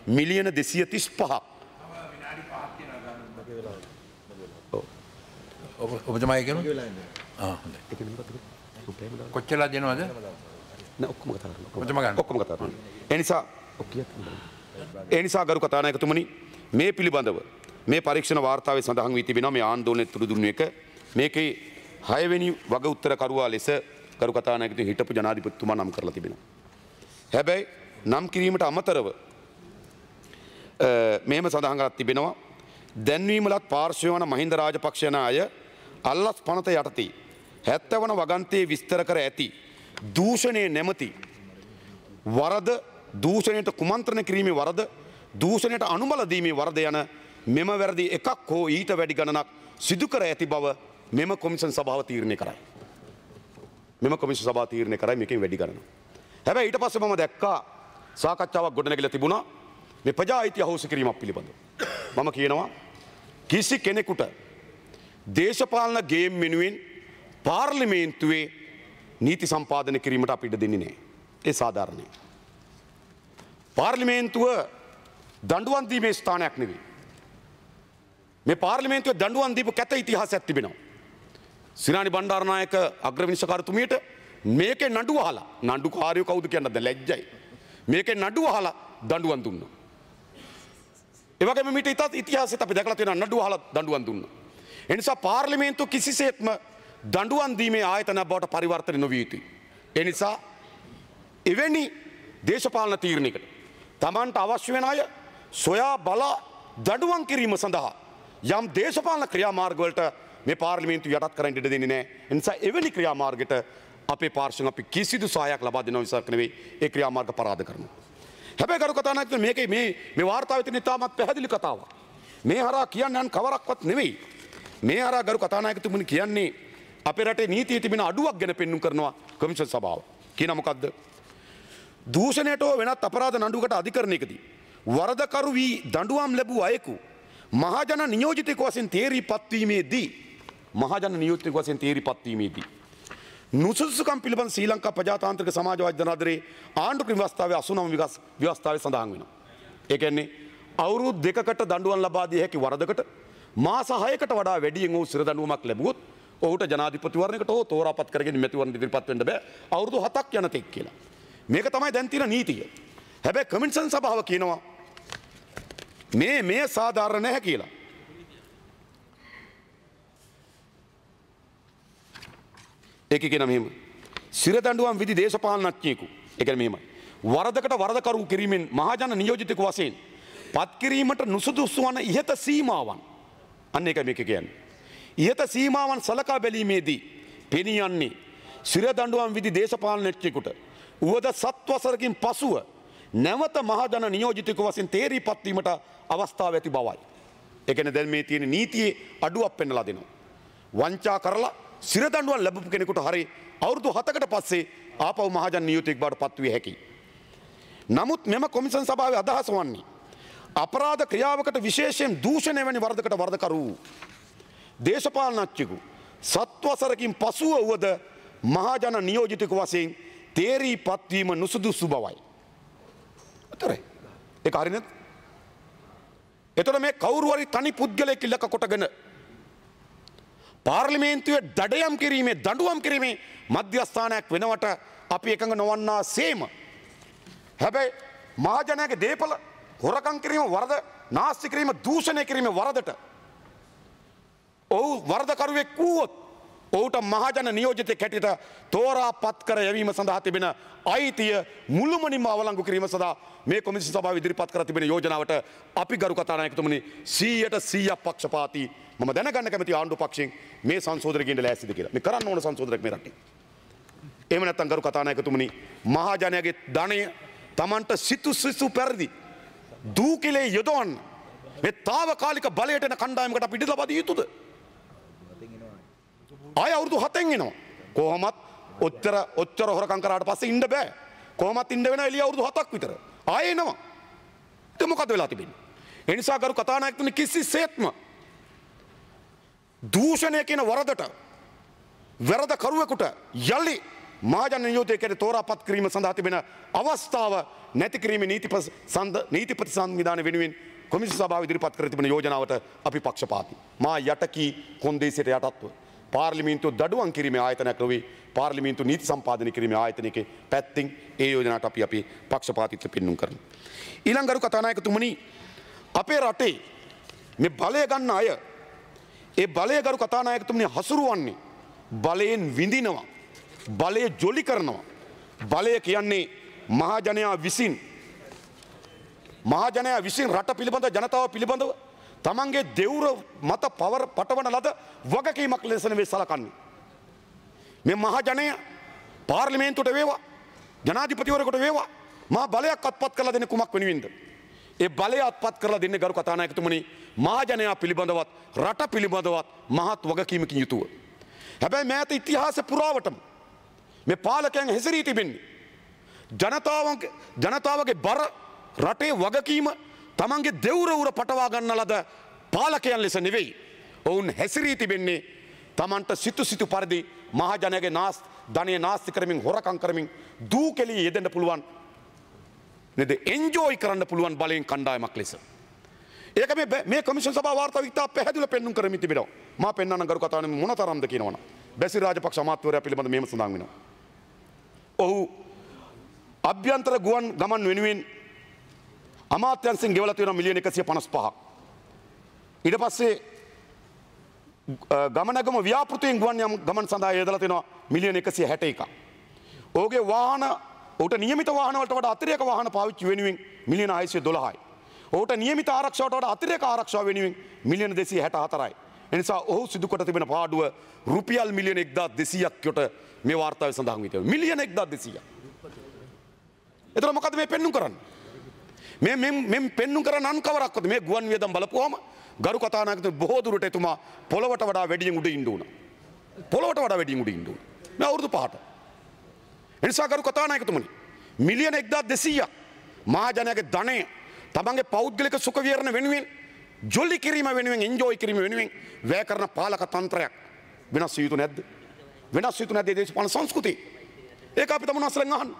මිලියන 235ක් ඔබතුමා කියනවා කොච්චරද දෙනවද? නෑ ඔක්කොම කතා කරනවා. ඔබතුමා ගන්න. ඔක්කොම කතා කරනවා. ඒ නිසා ගරු කතානායකතුමනි මේ පිළිබඳව මේ පරීක්ෂණ වාර්තාවේ සඳහන් වී තිබෙනවා මේ ආන්දෝලනයේ තුරු දුන්නු එක මේකේ 6 වෙනි වග උත්තරකරුවා ලෙස ගරු කතානායකතුමනි හිටපු ජනාධිපතිතුමා නම් කරලා තිබෙනවා. හැබැයි නම් කිරීමට අමතරව මෙහෙම සඳහන් කරලා තිබෙනවා දැන්වීමලත් පාර්ශ්වය වන මහින්ද රාජපක්ෂ යන අය අල්ලස් පනත යටතේ 70 වන වගන්තියේ විස්තර කර ඇති දූෂණයේ නැමැති වරද දූෂණයට කුමන්ත්‍රණය කිරීමේ වරද දූෂණයට අනුබල දීමේ වරද යන මෙම වැරදි එකක් හෝ ඊට වැඩි ගණනක් සිදු කර ඇති බව මෙම කොමිෂන් සභාව තීරණය කරයි. මෙම කොමිෂන් සභාව තීරණය කරයි මේකෙන් වැඩි ගණනක්. හැබැයි ඊට පස්සේ මම දැක්කා සාකච්ඡාවක් ගොඩනැගිලා තිබුණා මේ ප්‍රජා අයිතිය අහෝසි කිරීමක් පිළිබඳව. මම කියනවා කිසි කෙනෙකුට දේශපාලන ගේම් වෙනුවෙන් පාර්ලිමේන්තුවේ නීති සම්පාදනය කිරීමට අපිට දෙන්නේ නැහැ. ඒ සාධාරණයි. පාර්ලිමේන්තුව දඬුවම් දීමේ ස්ථානයක් නෙවෙයි. මේ පාර්ලිමේන්තුවේ දඬුවම් දීපු කැත ඉතිහාසයක් තිබෙනවා. සිනානි බණ්ඩාරනායක අග්‍රවිනිශ්චයකාරතුමියට මේකේ නඩුව අහලා නඩුකාරයෝ කවුද කියන්නද ලැජ්ජයි. මේකේ නඩුව අහලා දඬුවම් දුන්නා. ඒ වගේම මීට ඉතිහාසෙත් අපි දැකලා තියෙනවා නඩුව අහලා දඬුවම් දුන්නා. ඒ නිසා පාර්ලිමේන්තුව කිසිසේත්ම දඬුවම් දීමේ ආයතනයක් බවට පරිවර්තනය නොවිය යුතුයි. ඒ නිසා එවැනි දේශපාලන තීරණයකට තමන්ට අවශ්‍ය වෙන අය සොයා බලා දඬුවම් කිරීම සඳහා යම් දේශපාලන ක්‍රියාමාර්ගවලට මේ පාර්ලිමේන්තුව යටත් කරන්න ඉඩ දෙන්නේ නැහැ. ඒ නිසා එවැනි ක්‍රියාමාර්ගයට අපේ පාර්ශ්වයෙන් අපි කිසිදු සහායක් ලබා දෙනව විසක් නෙවෙයි ඒ ක්‍රියාමාර්ග පරාද කරනවා. හැබැයි ගරු කතානායකතුමනි මේකේ මේ වාර්තාවේ තියෙන ඉතාමත් පැහැදිලි කතාවක්. මේ හරහා කියන්නේ කවරක්වත් නෙවෙයි. මේ හරහා ගරු කතානායකතුමනි කියන්නේ අපේ රටේ නීතියේ තිබෙන අඩුවක් ගැන පෙන්වුම් කරනවා කොමිෂන් සභාව. කියන මොකද්ද? දූෂණයට වෙනත් අපරාධ නඩුවකට අධිකරණයකදී වරදකරු වී දඬුවම් ලැබූ අයෙකු මහජන නියෝජිතයෙකු වශයෙන් තේරීපත් වීමේදී නුසුදුසුකම් පිළිබඳ ශ්‍රී ලංකා ප්‍රජාතාන්ත්‍රික සමාජවාදී ජනාධරයේ ආණ්ඩුක්‍රම ව්‍යවස්ථාවේ 89 ව්‍යවස්ථාවේ සඳහන් වෙනවා. ඒ කියන්නේ අවුරුදු 2කට දඬුවම් ලබා දිය හැකි වරදකට මාස 6කට වඩා වැඩියෙන් වූ සිර දඬුවමක් ලැබුවොත් ඔහුට ජනාධිපතිවරණයකට හෝ තෝරාපත් කරගෙන මැතිවරණ ඉදිරිපත් වෙන්න බෑ අවුරුදු 7ක් යන තෙක් කියලා. මේක තමයි දැන් තියෙන නීතිය. හැබැයි කොමිෂන් සභාව කියනවා මේ සාධාරණ නැහැ කියලා. ඒක කියන මෙහෙම සිර දඬුවම් විධි දේශපාලනඥයෙකු ඒ කියන්නේ මෙහෙමයි වරදකට වරදකරු කිරීමෙන් මහජන නියෝජිතයෙකු වශයෙන් පත් කිරීමට නුසුදුසු වන ඉහත සීමාවන් අන්න ඒකයි මේක කියන්නේ ඉහත සීමාවන් සලකා බැලීමේදී පෙනී යන්නේ සිර දඬුවම් විධි දේශපාලනඥයෙකුට උවද 7 වසරකින් පසුව නැවත මහජන නියෝජිතයෙකු වශයෙන් තේරීපත් වීමට අවස්ථාව ඇති බවයි. ඒ කියන්නේ දැන් මේ තියෙන නීතියේ අඩුවක් පෙන්වලා දෙනවා. වංචා කරලා සිර දඬුවම් ලැබපු කෙනෙකුට හරි අවුරුදු 7කට පස්සේ ආපහු මහජන නියෝජිතයෙක් බවට පත් විය හැකියි. නමුත් මෙම කොමිෂන් සභාවේ අදහස වන්නේ අපරාධ ක්‍රියාවකට විශේෂයෙන් දූෂණය වැනි වරදකට වරදකරු දේශපාලනඥයෙකු 7 වසරකින් පසුව වුවද මහජන නියෝජිතයෙකු වශයෙන් තේරීපත් වීම නුසුදුසු බවයි. අතරේ ඒක හරියද? එතකොට මේ කවුරු හරි තනි පුද්ගලයෙක් ඉලක්ක කොටගෙන පාර්ලිමේන්තුවේ දඩයම් කිරීමේ දඬුවම් කිරීමේ මධ්‍යස්ථානයක් වෙනවට අපි එකඟ නොවන්නා සේම. හැබැයි මහජනයාගේ දේපල හොරකම් කිරීම වරද නාස්ති කිරීම දූෂණය කිරීම වරදට ඔහු වරදකරුවෙක් වුවොත් ඔහුට මහජන නියෝජිතයෙක් හැටියට තෝරා පත් කර යැවීම සඳහා තිබෙන අයිතිය මුළුමනින්ම අවලංගු කිරීම සඳහා මේ කොමිසම සභාව ඉදිරිපත් කර තිබෙන යෝජනාවට අපි ගරු කතානායකතුමනි 100% පක්ෂපාතී මම දැනගන්න කැමති ආණ්ඩු පක්ෂයෙන් මේ සංශෝධනකින් ලෑස්තිද කියලා. මේ කරන්න ඕන සංශෝධනයක් මේ රටේ. එහෙම නැත්නම් ගරු කතානායකතුමනි මහජනයාගේ ධනය Tamanට සිතු පෙරදි දූකිලේ යොදවන්න මේ తాවකාලික බලයට එන කණ්ඩායමකට අපි ඉඩ ලබා දිය යුතුද? ආය අවුරුදු 7න් එනවා. කොහොමත් ඔච්චර හොරකම් කරාට පස්සේ ඉන්න බෑ. කොහොමත් ඉන්න වෙන එළිය අවුරුදු 7ක් විතර. ආයෙ එනවා. ඒක මොකද වෙලා තිබෙන්නේ? ඒ නිසා ගරු කතානායකතුනි කිසිසේත්ම දූෂණය කියන වරදට වැරද කරුවෙකුට යලි මහජන නියෝජකයෙකුට තෝරාපත් කිරීම සඳහා තිබෙන අවස්ථාව නැති කිරීමේ නීතිපති සංවිධානය වෙනුවෙන් කොමිසම සභාව ඉදිරිපත් කර තිබෙන යෝජනාවට අපි පක්ෂපාතී. මා යටකී කොන්දේසියට යටත්ව පාර්ලිමේන්තුව දඩුවම් කිරීමේ ආයතනයක් නොවේ පාර්ලිමේන්තු නීති සම්පාදනය කිරීමේ ආයතනයක පැත්තෙන් ඒ යෝජනාවට අපි පක්ෂපාතීත්වය පෙන්වුම් කරනවා. ඊළඟ ගරු කතානායකතුමනි අපේ රටේ මේ බලය ගන්න අය ඒ බලය ගරු කතානායකතුමනි හසුරුවන්නේ බලයෙන් විඳිනවා බලය ජොලි කරනවා බලය කියන්නේ මහජනයා විසින් රට පිළිබඳ ජනතාව පිළිබඳව තමන්ගේ දෙවුර මත පටවන ලද වගකීමක් ලෙස නෙවෙයි සලකන්නේ. මේ මහජනය පාර්ලිමේන්තුවට වේවා ජනාධිපතිවරයෙකුට වේවා මහා බලයක් අත්පත් කරලා දෙන්නේ කුමක් වෙනුවෙන්ද? ඒ බලය අත්පත් කරලා දෙන්නේ ගරු කතානායකතුමනි මහජනයා පිළිබඳවත් රට පිළිබඳවත් මහත් වගකීමකින් යුතුව. හැබැයි මෑත ඉතිහාසය පුරාවටම මේ පාලකයන් හැසිරී තිබෙන්නේ ජනතාවගේ බර රටේ වගකීම තමන්ගේ දෙවුර පටවා ගන්න ලද පාලකයන් ලෙස නෙවෙයි. ඔවුන් හැසිරී තිබෙන්නේ තමන්ට සිතු පරිදි මහජනයාගේ ධනය නාස්ති කරමින් හොරකම් කරමින් දූකෙලී යෙදෙන්න පුළුවන් නේද? එන්ජොයි කරන්න පුළුවන් බලයෙන් කණ්ඩායමක් ලෙස. ඒක මේ කොමිෂන් සභාව වාර්තාව ඉතා පැහැදිලිව පෙන්වුම් කරමින් තිබෙනවා. මා පෙන්වන්න ගරු කතාවනේ මොනතරම්ද කියනවනම් බැසිල් රාජපක්ෂ අමාත්‍යවරයා පිළිබඳ මෙහෙම සඳහන් වෙනවා. ඔහු අභ්‍යන්තර ගුවන් ගමන් වෙනුවෙන් අමාත්‍යංශෙන් ගෙවලා තියෙනවා මිලියන 155ක්. ඊට පස්සේ ගමනගම ව්‍යාපෘතයෙන් ගමන් සඳහා යොදලා තියෙනවා මිලියන 161ක්. ඔහුගේ වාහන ඔහුට නියමිත වාහන වලට වඩා අතිරේක වාහන පාවිච්චි වෙනුවෙන් මිලියන 612යි. ඔහුට නියමිත ආරක්ෂාවට වඩා අතිරේක ආරක්ෂාව වෙනුවෙන් මිලියන 264යි. එනිසා ඔහු සිදු කොට තිබෙන පාඩුව රුපියල් මිලියන 1200ක් කොට මේ වාර්තාවේ සඳහන් වී තිබෙනවා. මිලියන 1200ක්. එතන මොකද මේ පෙන්නුම් කරන්නේ? මේ පෙන්නුම් කරන අන්කවරක්වද මේ ගුවන් වියදම් බලපුවාම ගරු කතානායකතුමනි බොහෝ දුරට එතුමා පොළවට වඩා වැඩියෙන් උඩ ඉන්න උනා. පොළවට වඩා වැඩියෙන් උඩ ඉන්න උනා. මේ අවුරුදු 5ට. එනිසා ගරු කතානායකතුමනි මිලියන 1200ක් මහජනයාගේ ධනය තමන්ගේ පෞද්ගලික සුඛ විහරණ වෙනුවෙන් ජොලි කිරීම වෙනුවෙන් එන්ජොයි කිරීම වෙනුවෙන් වැය කරන පාලක තන්ත්‍රයක් වෙනස් විය යුතු නැද්ද? වෙනස් විය යුතු නැද්ද දේශපාලන සංස්කෘතිය? ඒක අපි තමුන් අසලෙන් අහන්න.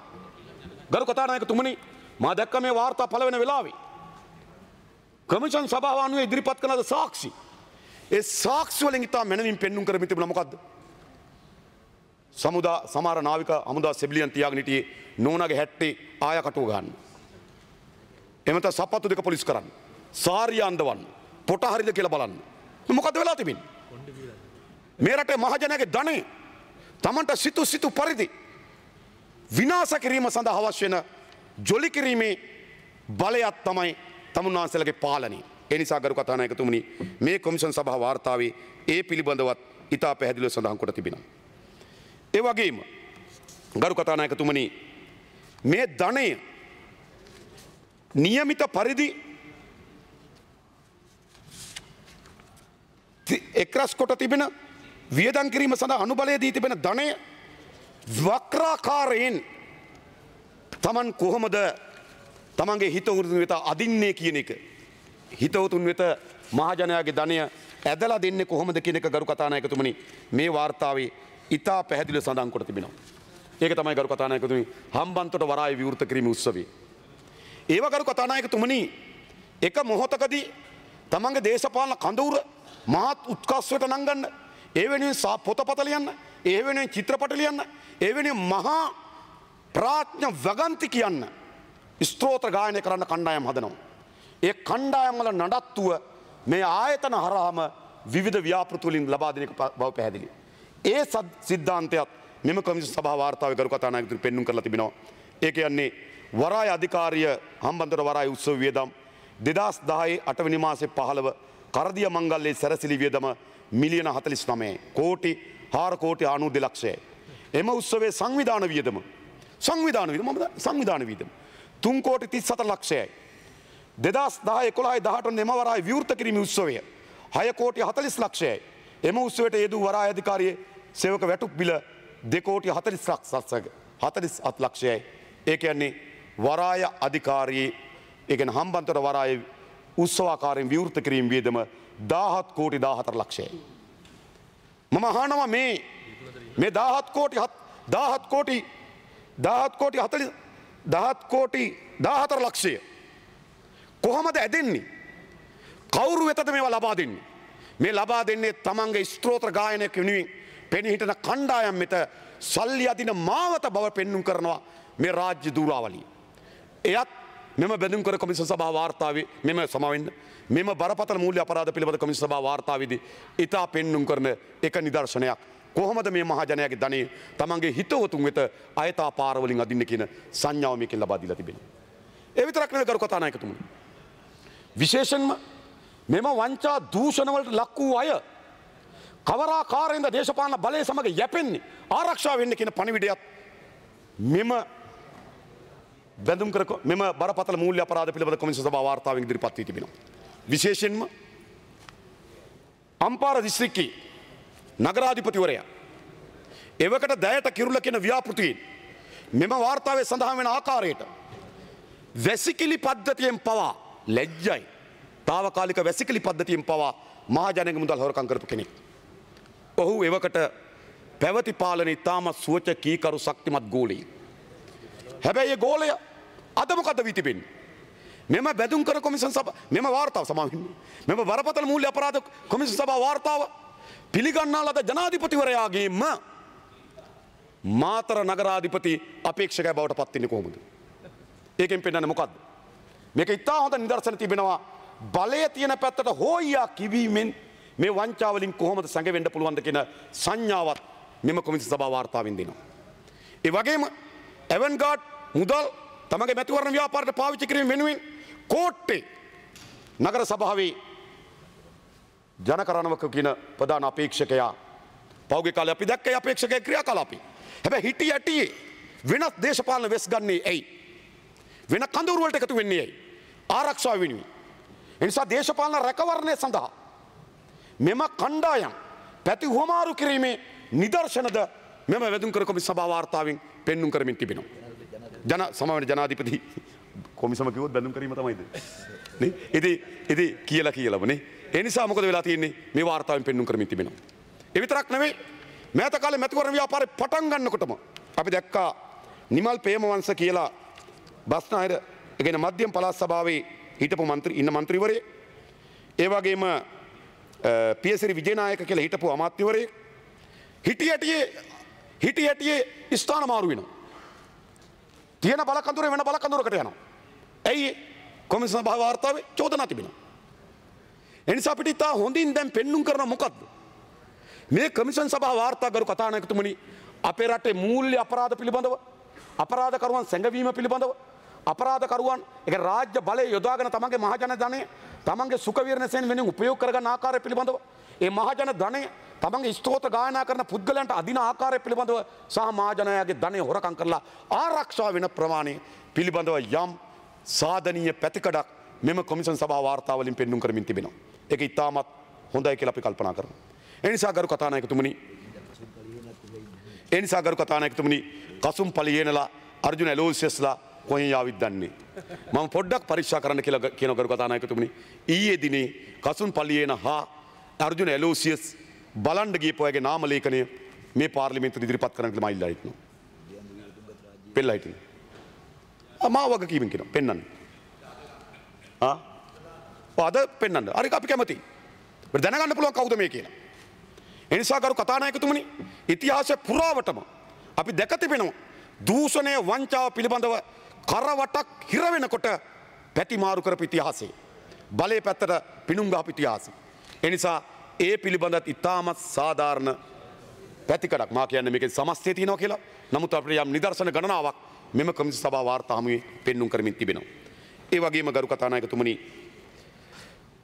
ගරු කතානායකතුමනි මා දැක්ක මේ වාර්තා පළ වෙන වෙලාවේ කොමිෂන් සභාව අනුව ඉදිරිපත් කරන සාක්ෂි ඒ සාක්ෂි වලින් ඉතා මැනවින් පෙන්නුම් කරමින් තිබුණා මොකද්ද? සමහර නාවික හමුදා සිවිලියන් තියාගෙන හිටියේ නෝනාගේ හැට්ටේ ආය කටුව ගන්න. එමෙත සපත්තු දෙක පොලිස් කරන්න. සාරිය අඳවන්න. පොට හරිද කියලා බලන්න. මොකද වෙලා තිබෙන්නේ? මේ රටේ මහජනයාගේ ධනය Tamanට සිතු පරිදි විනාශ කිරීම සඳහා අවශ්‍ය වෙන ජොලි කිරීමේ බලයක් තමයි තමුන්වහන්සේලාගේ පාලනය. ඒ නිසා ගරු කතානායකතුමනි මේ කොමිෂන් සභාව වාර්තාවේ ඒ පිළිබඳවත් ඉතා පැහැදිලිව සඳහන් කොට තිබෙනවා. ඒ වගේම ගරු කතානායකතුමනි මේ ධනය නියමිත පරිදි එක්රස් කොට තිබෙන වියදම් කිරීම සඳහා අනුබලය දී තිබෙන ධනය වක්‍රාකාරයෙන් තමන් කොහොමද තමන්ගේ හිතවතුන් වෙත අදින්නේ කියන එක හිතවතුන් වෙත මහජනයාගේ ධනය ඇදලා දෙන්නේ කොහොමද කියන එක ගරු කතානායකතුමනි මේ වාර්තාවේ ඉතා පැහැදිලිව සඳහන් කොට තිබෙනවා. ඒක තමයි ගරු කතානායකතුමනි හම්බන්තොට වරාය විවෘත කිරීම උත්සවය. ඒව ගරු කතානායකතුමනි එක මොහොතකදී තමන්ගේ දේශපාලන කඳවුර මහත් උත්කර්ෂයට නංගන්න ඒ වෙනුවෙන් පොතපත ලියන්න ඒ වෙනුවෙන් චිත්‍රපට ලියන්න ඒ වෙනුවෙන් මහා ප්‍රාඥ වගන්ති කියන්න ස්තෝත්‍ර ගායනය කරන්න කණ්ඩායම් හදනවා. ඒ කණ්ඩායම් වල නඩත්තුව මේ ආයතන හරහාම විවිධ ව්‍යාපෘති වලින් ලබා දෙන එක බව පැහැදිලි. ඒ සිද්ධාන්තයත් මෙම කොමිෂන් සභා වාර්තාවේ ගරු කතානායකතුමනි පෙන්눔 කරලා තිබෙනවා. ඒ කියන්නේ වරාය අධිකාරිය හම්බන්තොට වරාය උත්සව වියදම් 2010 8 වෙනි මාසේ 15 කරදිය මංගල්‍යයේ සැරසිලි වියදම මිලියන 49 කෝටි 4 කෝටි 92 ලක්ෂයයි. එම උත්සවයේ සංවිධාන වියදම සංවිධාන වියදම 3 කෝටි 37 ලක්ෂයයි. 2010 11 18 එම වරාය විවෘත කිරීමේ උත්සවය 6 කෝටි 40 ලක්ෂයයි. එම උත්සවයට යෙදූ වරාය අධිකාරියේ සේවක වැටුප් බිල 2 කෝටි 47 ලක්ෂයයි. ඒ කියන්නේ වරාය අධිකාරියේ ඒ කියන්නේ හම්බන්තොට වරාය උත්සවාකාරයෙන් විවෘත කිරීම වියදම 17 කෝටි 14 ලක්ෂයයි. මම අහනවා මේ 17 කෝටි 14 ලක්ෂය කොහොමද ඇදෙන්නේ? කවුරු වෙතද මේවා ලබා දෙන්නේ? මේ ලබා දෙන්නේ තමන්ගේ ස්ත්‍රෝත්‍ර ගායනයක් වෙනුවෙන් පෙනී හිටන කණ්ඩායම් මෙත සල්ලි අදින මාවත බව පෙන්눔 කරනවා මේ රාජ්‍ය දූරාවලිය. එයත් මෙම බැඳුම් කර කොමිෂන් සභා වාර්තාවේ මෙම බරපතල මූල්‍ය අපරාධ පිළිබඳ කොමිෂන් සභා වාර්තාවේදී ඉතා පෙන්눔 කරන එක නිදර්ශනයක්. කොහොමද මේ මහජනයාගේ ධනෙ තමන්ගේ හිතවතුන් වෙත අයථා පාරවලින් අදින්න කියන සංඥාව මේකෙන් ලබා දීලා තිබෙනවා. ඒ විතරක් නෙවෙයි ගරු කතානායකතුමනි. විශේෂයෙන්ම මෙම වංචා දූෂණ වලට ලක් වූ අය කවරාකාරයෙන්ද දේශපාලන බලය සමග යැපෙන්නේ ආරක්ෂා වෙන්න කියන පණිවිඩයත් මෙම බැඳුම් කර මෙම බරපතල මූල්‍ය අපරාධ පිළිබඳ කොමිෂන් සභා වාර්තාවෙන් ඉදිරිපත් වී තිබෙනවා. විශේෂයෙන්ම අම්පාර දිස්ත්‍රික්කයේ නගරාධිපතිවරයා එවකට දයට කිරුළ කියන ව්‍යාපෘතියෙන් මෙම වාර්තාවේ සඳහන් වෙන ආකාරයට වැසිකිලි පද්ධතියෙන් පවා ලැජ්ජයි. තාවකාලික වැසිකිලි පද්ධතියෙන් පවා මහජනගේ මුදල් හොරකම් කරපු කෙනෙක්. ඔහු එවකට පැවති පාලන ඉතාමත් සුවච කීකරු ශක්තිමත් ගෝලී. හැබැයි ඒ ගෝලය අද මොකද වී තිබෙන්නේ? මෙම බැඳුම් කර කොමිෂන් සභාව මෙම වාර්තාව සමාවෙන්නේ. මෙම බරපතල මූල්‍ය අපරාධ කොමිෂන් සභාව වාර්තාව පිළිගන්නා ලද ජනාධිපතිවරයාගේම මාතර නගරාධිපති අපේක්ෂකයා බවට පත් වෙන්නේ කොහොමද? ඒකෙන් පෙන්නන්නේ මොකද්ද? මේක ඉතා හොඳ නිදර්ශන තිබෙනවා බලය තියෙන පැත්තට හොයියා කිවීමෙන් මේ වංචාවලින් කොහොමද සැඟවෙන්න පුළුවන්ද කියන සංඥාවත් මෙම කොමිෂන් සභා වාර්තාවෙන් දෙනවා. ඒ වගේම එවන්ගාඩ් මුදල් තමගේ මැතිවරණ ව්‍යාපාරයට පාවිච්චි කිරීම වෙනුවෙන් කෝට්ටේ නගර සභාවේ ජනකරණවක කියන ප්‍රධාන අපේක්ෂකයා පෞගේ කාලේ අපි දැක්කේ අපේක්ෂකගේ ක්‍රියාකලාපේ. හැබැයි හිටි යටියේ වෙනත් දේශපාලන වෙස් ගන්නේ ඇයි? වෙන කඳවුරු වලට එකතු වෙන්නේ ඇයි? ආරක්ෂාව වෙනුවෙන්. ඒ නිසා දේශපාලන රැකවරණය සඳහා මෙම කණ්ඩායම් පැති හුවමාරු කිරීමේ නිදර්ශනද මෙම වැදුම් කර කොමිෂන් සභා වාර්තාවෙන් පෙන්눔 කරමින් තිබෙනවා. සමාවෙන ජනාධිපති කොමිසම කිව්වොත් බැඳුම් කිරීම තමයිද? නේ? ඉතින් කියලාමනේ. ඒ නිසා මොකද වෙලා තියෙන්නේ? මේ වාර්තාවෙන් පෙන්눔 කරමින් තිබෙනවා. ඒ විතරක් නෙවෙයි මෑත කාලේ මැතිවරණ ව්‍යාපාරේ පටන් ගන්නකොටම අපි දැක්කා නිමල් ප්‍රේමවංශ කියලා බස්නාහිර ඒ කියන්නේ මධ්‍යම පළාත් සභාවේ හිටපු මන්ත්‍රීවරයෙක් ඒ වගේම පියසිරි විජේනායක කියලා හිටපු අමාත්‍යවරයෙක් හිටියටියේ ස්ථාන මාරු වෙනවා. තියෙන බලකඳුරේ වෙන බලකඳුරකට යනවා. ඇයි කොමිෂන් සභාව වාර්තාවේ චෝදනා තිබෙනවා. එනිසා අපිට ඉතා හොඳින් දැන් පෙන්눔 කරන මොකද්ද? මේ කොමිෂන් සභාව වාර්තා කරු කතානායකතුමනි අපේ රටේ මූල්‍ය අපරාධ පිළිබඳව අපරාධකරුවන් සැඟවීම පිළිබඳව අපරාධකරුවන් ඒක රාජ්‍ය බලය යොදාගෙන තමන්ගේ මහජන ධනය තමන්ගේ සුඛ විහරණයෙන් වෙනුවෙන් උපයෝග කරගන්න ආකාරය පිළිබඳව ඒ මහජන ධනය තමන්ගේ ස්තෝත්‍ර ගායනා කරන පුද්ගලයන්ට අදින ආකාරය පිළිබඳව සහ මහජනයාගේ ධනය හොරකම් කරලා ආරක්ෂා වෙන ප්‍රමාණය පිළිබඳව යම් සාධනීය පැතිකඩක් මෙම කොමිෂන් සභාව වාර්තාවලින් පෙන්눔 කරමින් තිබෙනවා. ඒක ඉතාමත් හොඳයි කියලා අපි කල්පනා කරනවා. ඒ නිසා ගරු කතානායකතුමනි කසුම් පලියනලා අර්ජුන ඇලෝසියස්ලා කොහෙන් යාවිත් දන්නේ. මම පොඩ්ඩක් පරීක්ෂා කරන්න කියලා කියන ගරු කතානායකතුමනි ඊයේ දිනේ කසුම් පලියන හා අර්ජුන ඇලෝසියස් බලන්න ගියපු අයගේ නාම ලේඛනය මේ පාර්ලිමේන්තුවට ඉදිරිපත් කරන්න කියලා මම ඉල්ලා හිටිනවා. පෙළලා හිටිනවා. මා වගකීමෙන් කියනවා පෙන්වන්න. අද පෙන්වන්න. හරි අපි කැමතියි. අපිට දැනගන්න පුළුවන් කවුද මේ කියලා. ඒ නිසා ගරු කතානායකතුමනි ඉතිහාසය පුරාවටම අපි දැක තිබෙනවා දූෂණය වංචාව පිළිබඳව කරවටක් හිර වෙනකොට පැතිමාරු කරපු ඉතිහාසය. බලේ පැත්තට පිණුම් ගහපු ඉතිහාසය. ඒ නිසා ඒ පිළිබඳත් ඉතාමත් සාධාරණ පැතිකඩක් මා කියන්නේ මේකේ සමස්තය තියෙනවා කියලා. නමුත් අපිට යම් නිදර්ශන ගණනාවක් මෙම කොමිසම සභා වාර්තා හමුවේ පෙන්눔 කරමින් තිබෙනවා. ඒ වගේම ගරු කතානායකතුමනි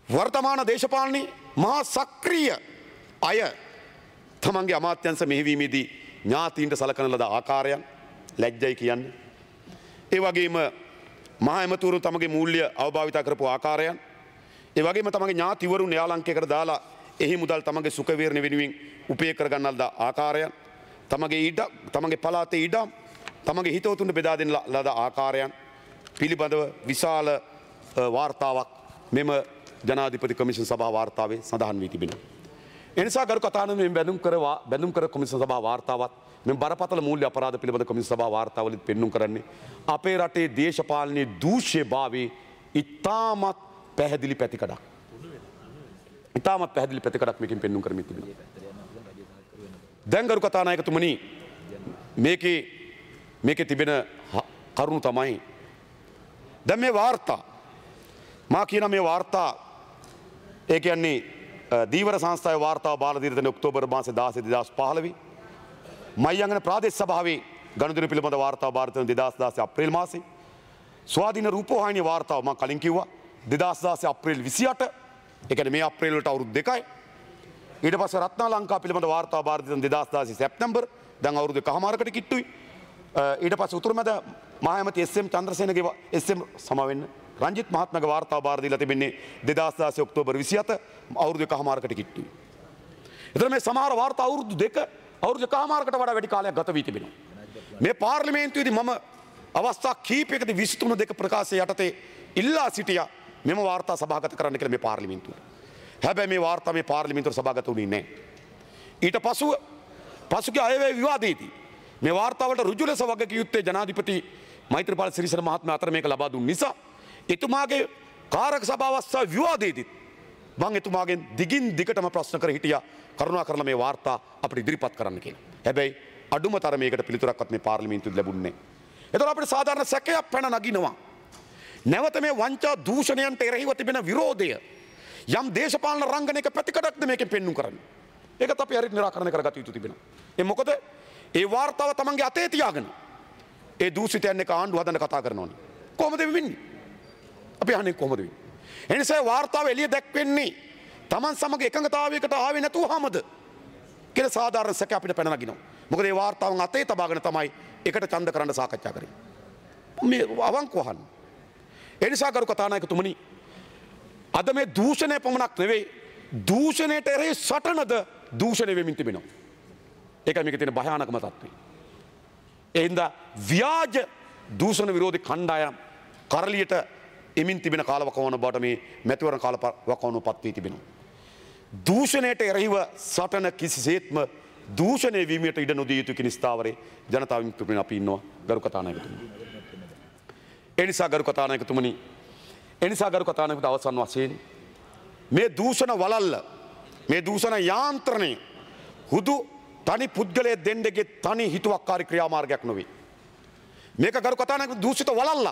වර්තමාන දේශපාලනයේ මහා සක්‍රීය අය තමන්ගේ අමාත්‍යංශ මෙහෙවීමේදී ඥාතීන්ට සලකන ලද ආකාරයන් ලැජ්ජයි කියන්නේ. ඒ වගේම මහා ඇමතිවරු තමගේ මූල්‍ය අවභාවිත කරපු ආකාරයන්, ඒ වගේම තමගේ ඥාතිවරු න්‍යාලංකයකට දාලා එහි මුදල් තමගේ සුඛ විහරණ වෙනුවෙන් උපයෝග කරගන්න ලද ආකාරයන්, තමගේ පළාතේ ඉඩම් තමගේ හිතවතුන්ට බෙදා දෙන ලද ආකාරයන් පිළිබඳව විශාල වාර්තාවක් මෙම ජනාධිපති කොමිෂන් සභා වාර්තාවේ සඳහන් වී තිබෙනවා. එනිසා ගරු කතානායක බැඳුම් කර කොමිෂන් සභා වාර්තාවත් මෙම බරපතල මූල්‍ය අපරාධ පිළිබඳ කොමිෂන් සභා වාර්තාවලින් පෙන්눔 කරන්නේ අපේ රටේ දේශපාලනයේ දූෂ්‍යභාවයේ ඉතාමත් පැහැදිලි පැතිකඩක්. ඉතාමත් පැහැදිලි පැතිකඩක් මේකෙන් පෙන්눔 කරමින් තිබෙනවා. දැන් ගරු කතානායකතුමනි මේකේ තිබෙන කරුණු තමයි දැන් මේ වාර්තා මා කියන මේ වාර්තා ඒ කියන්නේ දීවර සංස්ථාවේ වාර්තාව බාර දී දෙන ඔක්තෝබර් මාසේ 16 2015 මයංගන ප්‍රාදේශ සභාවේ ගනුදෙනු පිළිබඳ වාර්තාව බාර දෙන 2016 අප්‍රේල් මාසේ ස්වාධීන රූපවාහිනිය වාර්තාව මම කලින් කිව්වා 2016 අප්‍රේල් 28 ඒ කියන්නේ මේ අප්‍රේල් වලට අවුරුදු 2යි. ඊට පස්සේ රත්නාලංකා පිළිබඳ වාර්තාව බාර දෙන 2016 සැප්තැම්බර් දැන් අවුරුදු කහමාරකට කිට්ටුයි. ඊට පස්සේ උතුරුමැද මහ ඇමති එස්.එම්. චන්ද්‍රසේනගේ එස්.එම්. සමවෙන්න රංජිත් මහත්මයාගේ වාර්තාව බාර දීලා තිබෙන්නේ 2016 ඔක්තෝබර් 27 අවුරුදු කහමාරකට කිට්ටුයි. එතන මේ සමහර වාර්තා අවුරුදු 2 අවුරුදු කහමාරකට වඩා වැඩි කාලයක් ගත වී තිබෙනවා. මේ පාර්ලිමේන්තුවේදී මම අවස්ථා කීපයකදී 23 ප්‍රකාශය යටතේ ඉල්ලා සිටියා මෙම වාර්තා සභාගත කරන්න කියලා මේ පාර්ලිමේන්තුවේ. හැබැයි මේ වාර්තා මේ පාර්ලිමේන්තුවට සභාගත වුණේ නැහැ. ඊට පසුගිය අයවැය විවාදයේදී මේ වාර්තාවට ඍජු ලෙස වගකිය යුත්තේ ජනාධිපති මෛත්‍රීපාල සිරිසේන මහත්මයා අතර මේක ලබා දුන් නිසා එතුමාගේ කාරක සභාවස්ථාවේ විවාදයේදී මම එතුමාගෙන් දිගින් දිගටම ප්‍රශ්න කර හිටියා කරුණාකරලා මේ වාර්තා අපිට ඉදිරිපත් කරන්න කියලා. හැබැයි අඩුම තරමේකට පිළිතුරක්වත් මේ පාර්ලිමේන්තුවේ ලැබුණේ නැහැ. ඒතර අපිට සාධාරණ සැකයක් පැන නගිනවා. නැවත මේ වංචා දූෂණයන්ට එරෙහිව තිබෙන විරෝධය යම් දේශපාලන රංගනයක පැතිකඩක්ද මේකෙන් පෙන්눔 කරන්නේ. ඒකත් අපි හරියට නිරාකරණය කරගත යුතු තිබෙනවා. ඒ මොකද ඒ වාර්තාව තමන්ගේ අතේ තියාගෙන ඒ දූෂිතයන් එක ආණ්ඩුව හදන්න කතා කරනෝනේ. කොහොමද වෙන්නේ? අපි අහන්නේ කොහොමද වෙන්නේ? එනිසා වාර්තාව එළිය දැක්වෙන්නේ තමන් සමග එකඟතාවයකට ආවේ නැතුවමද කියලා සාධාරණ සැක අපිට පැන නගිනවා. මොකද ඒ වාර්තාවන් අතේ තබාගෙන තමයි එකට ඡන්ද කරන්න සාකච්ඡා කරන්නේ. මේ අවංකව අහන්න. එනිසා ගරු කතානායකතුමනි අද මේ දූෂණය පමණක් නෙවෙයි දූෂණයට එරෙහි සටනද දූෂණය වෙමින් තිබෙනවා. ඒකයි මේකේ තියෙන භයානකම තත්ත්වය. ඒ හින්දා ව්‍යාජ දූෂණ විරෝධී කණ්ඩායම් කරලියට එමින් තිබෙන කාලවකවානුව බවට මේ මැතිවරණ කාලවකවානුව පත් වී තිබෙනවා. දූෂණයට එරෙහිව සටන කිසිසේත්ම දූෂණය වීමට ඉඩ නොදිය යුතු කියන ස්ථාවරේ ජනතාව විමුක්තියෙන් අපි ඉන්නවා ගරු කතානායකතුමනි. එනිසා ගරු කතානායකතුමනි අවසන් වශයෙන් මේ දූෂණ වලල්ල මේ දූෂණ යාන්ත්‍රණය හුදු තනි පුද්ගලයෙක් දෙන්නෙක්ගේ තනි හිතුවක්කාරී ක්‍රියාමාර්ගයක් නොවේ. මේක ගරු කතානායක දූෂිත වලල්ල.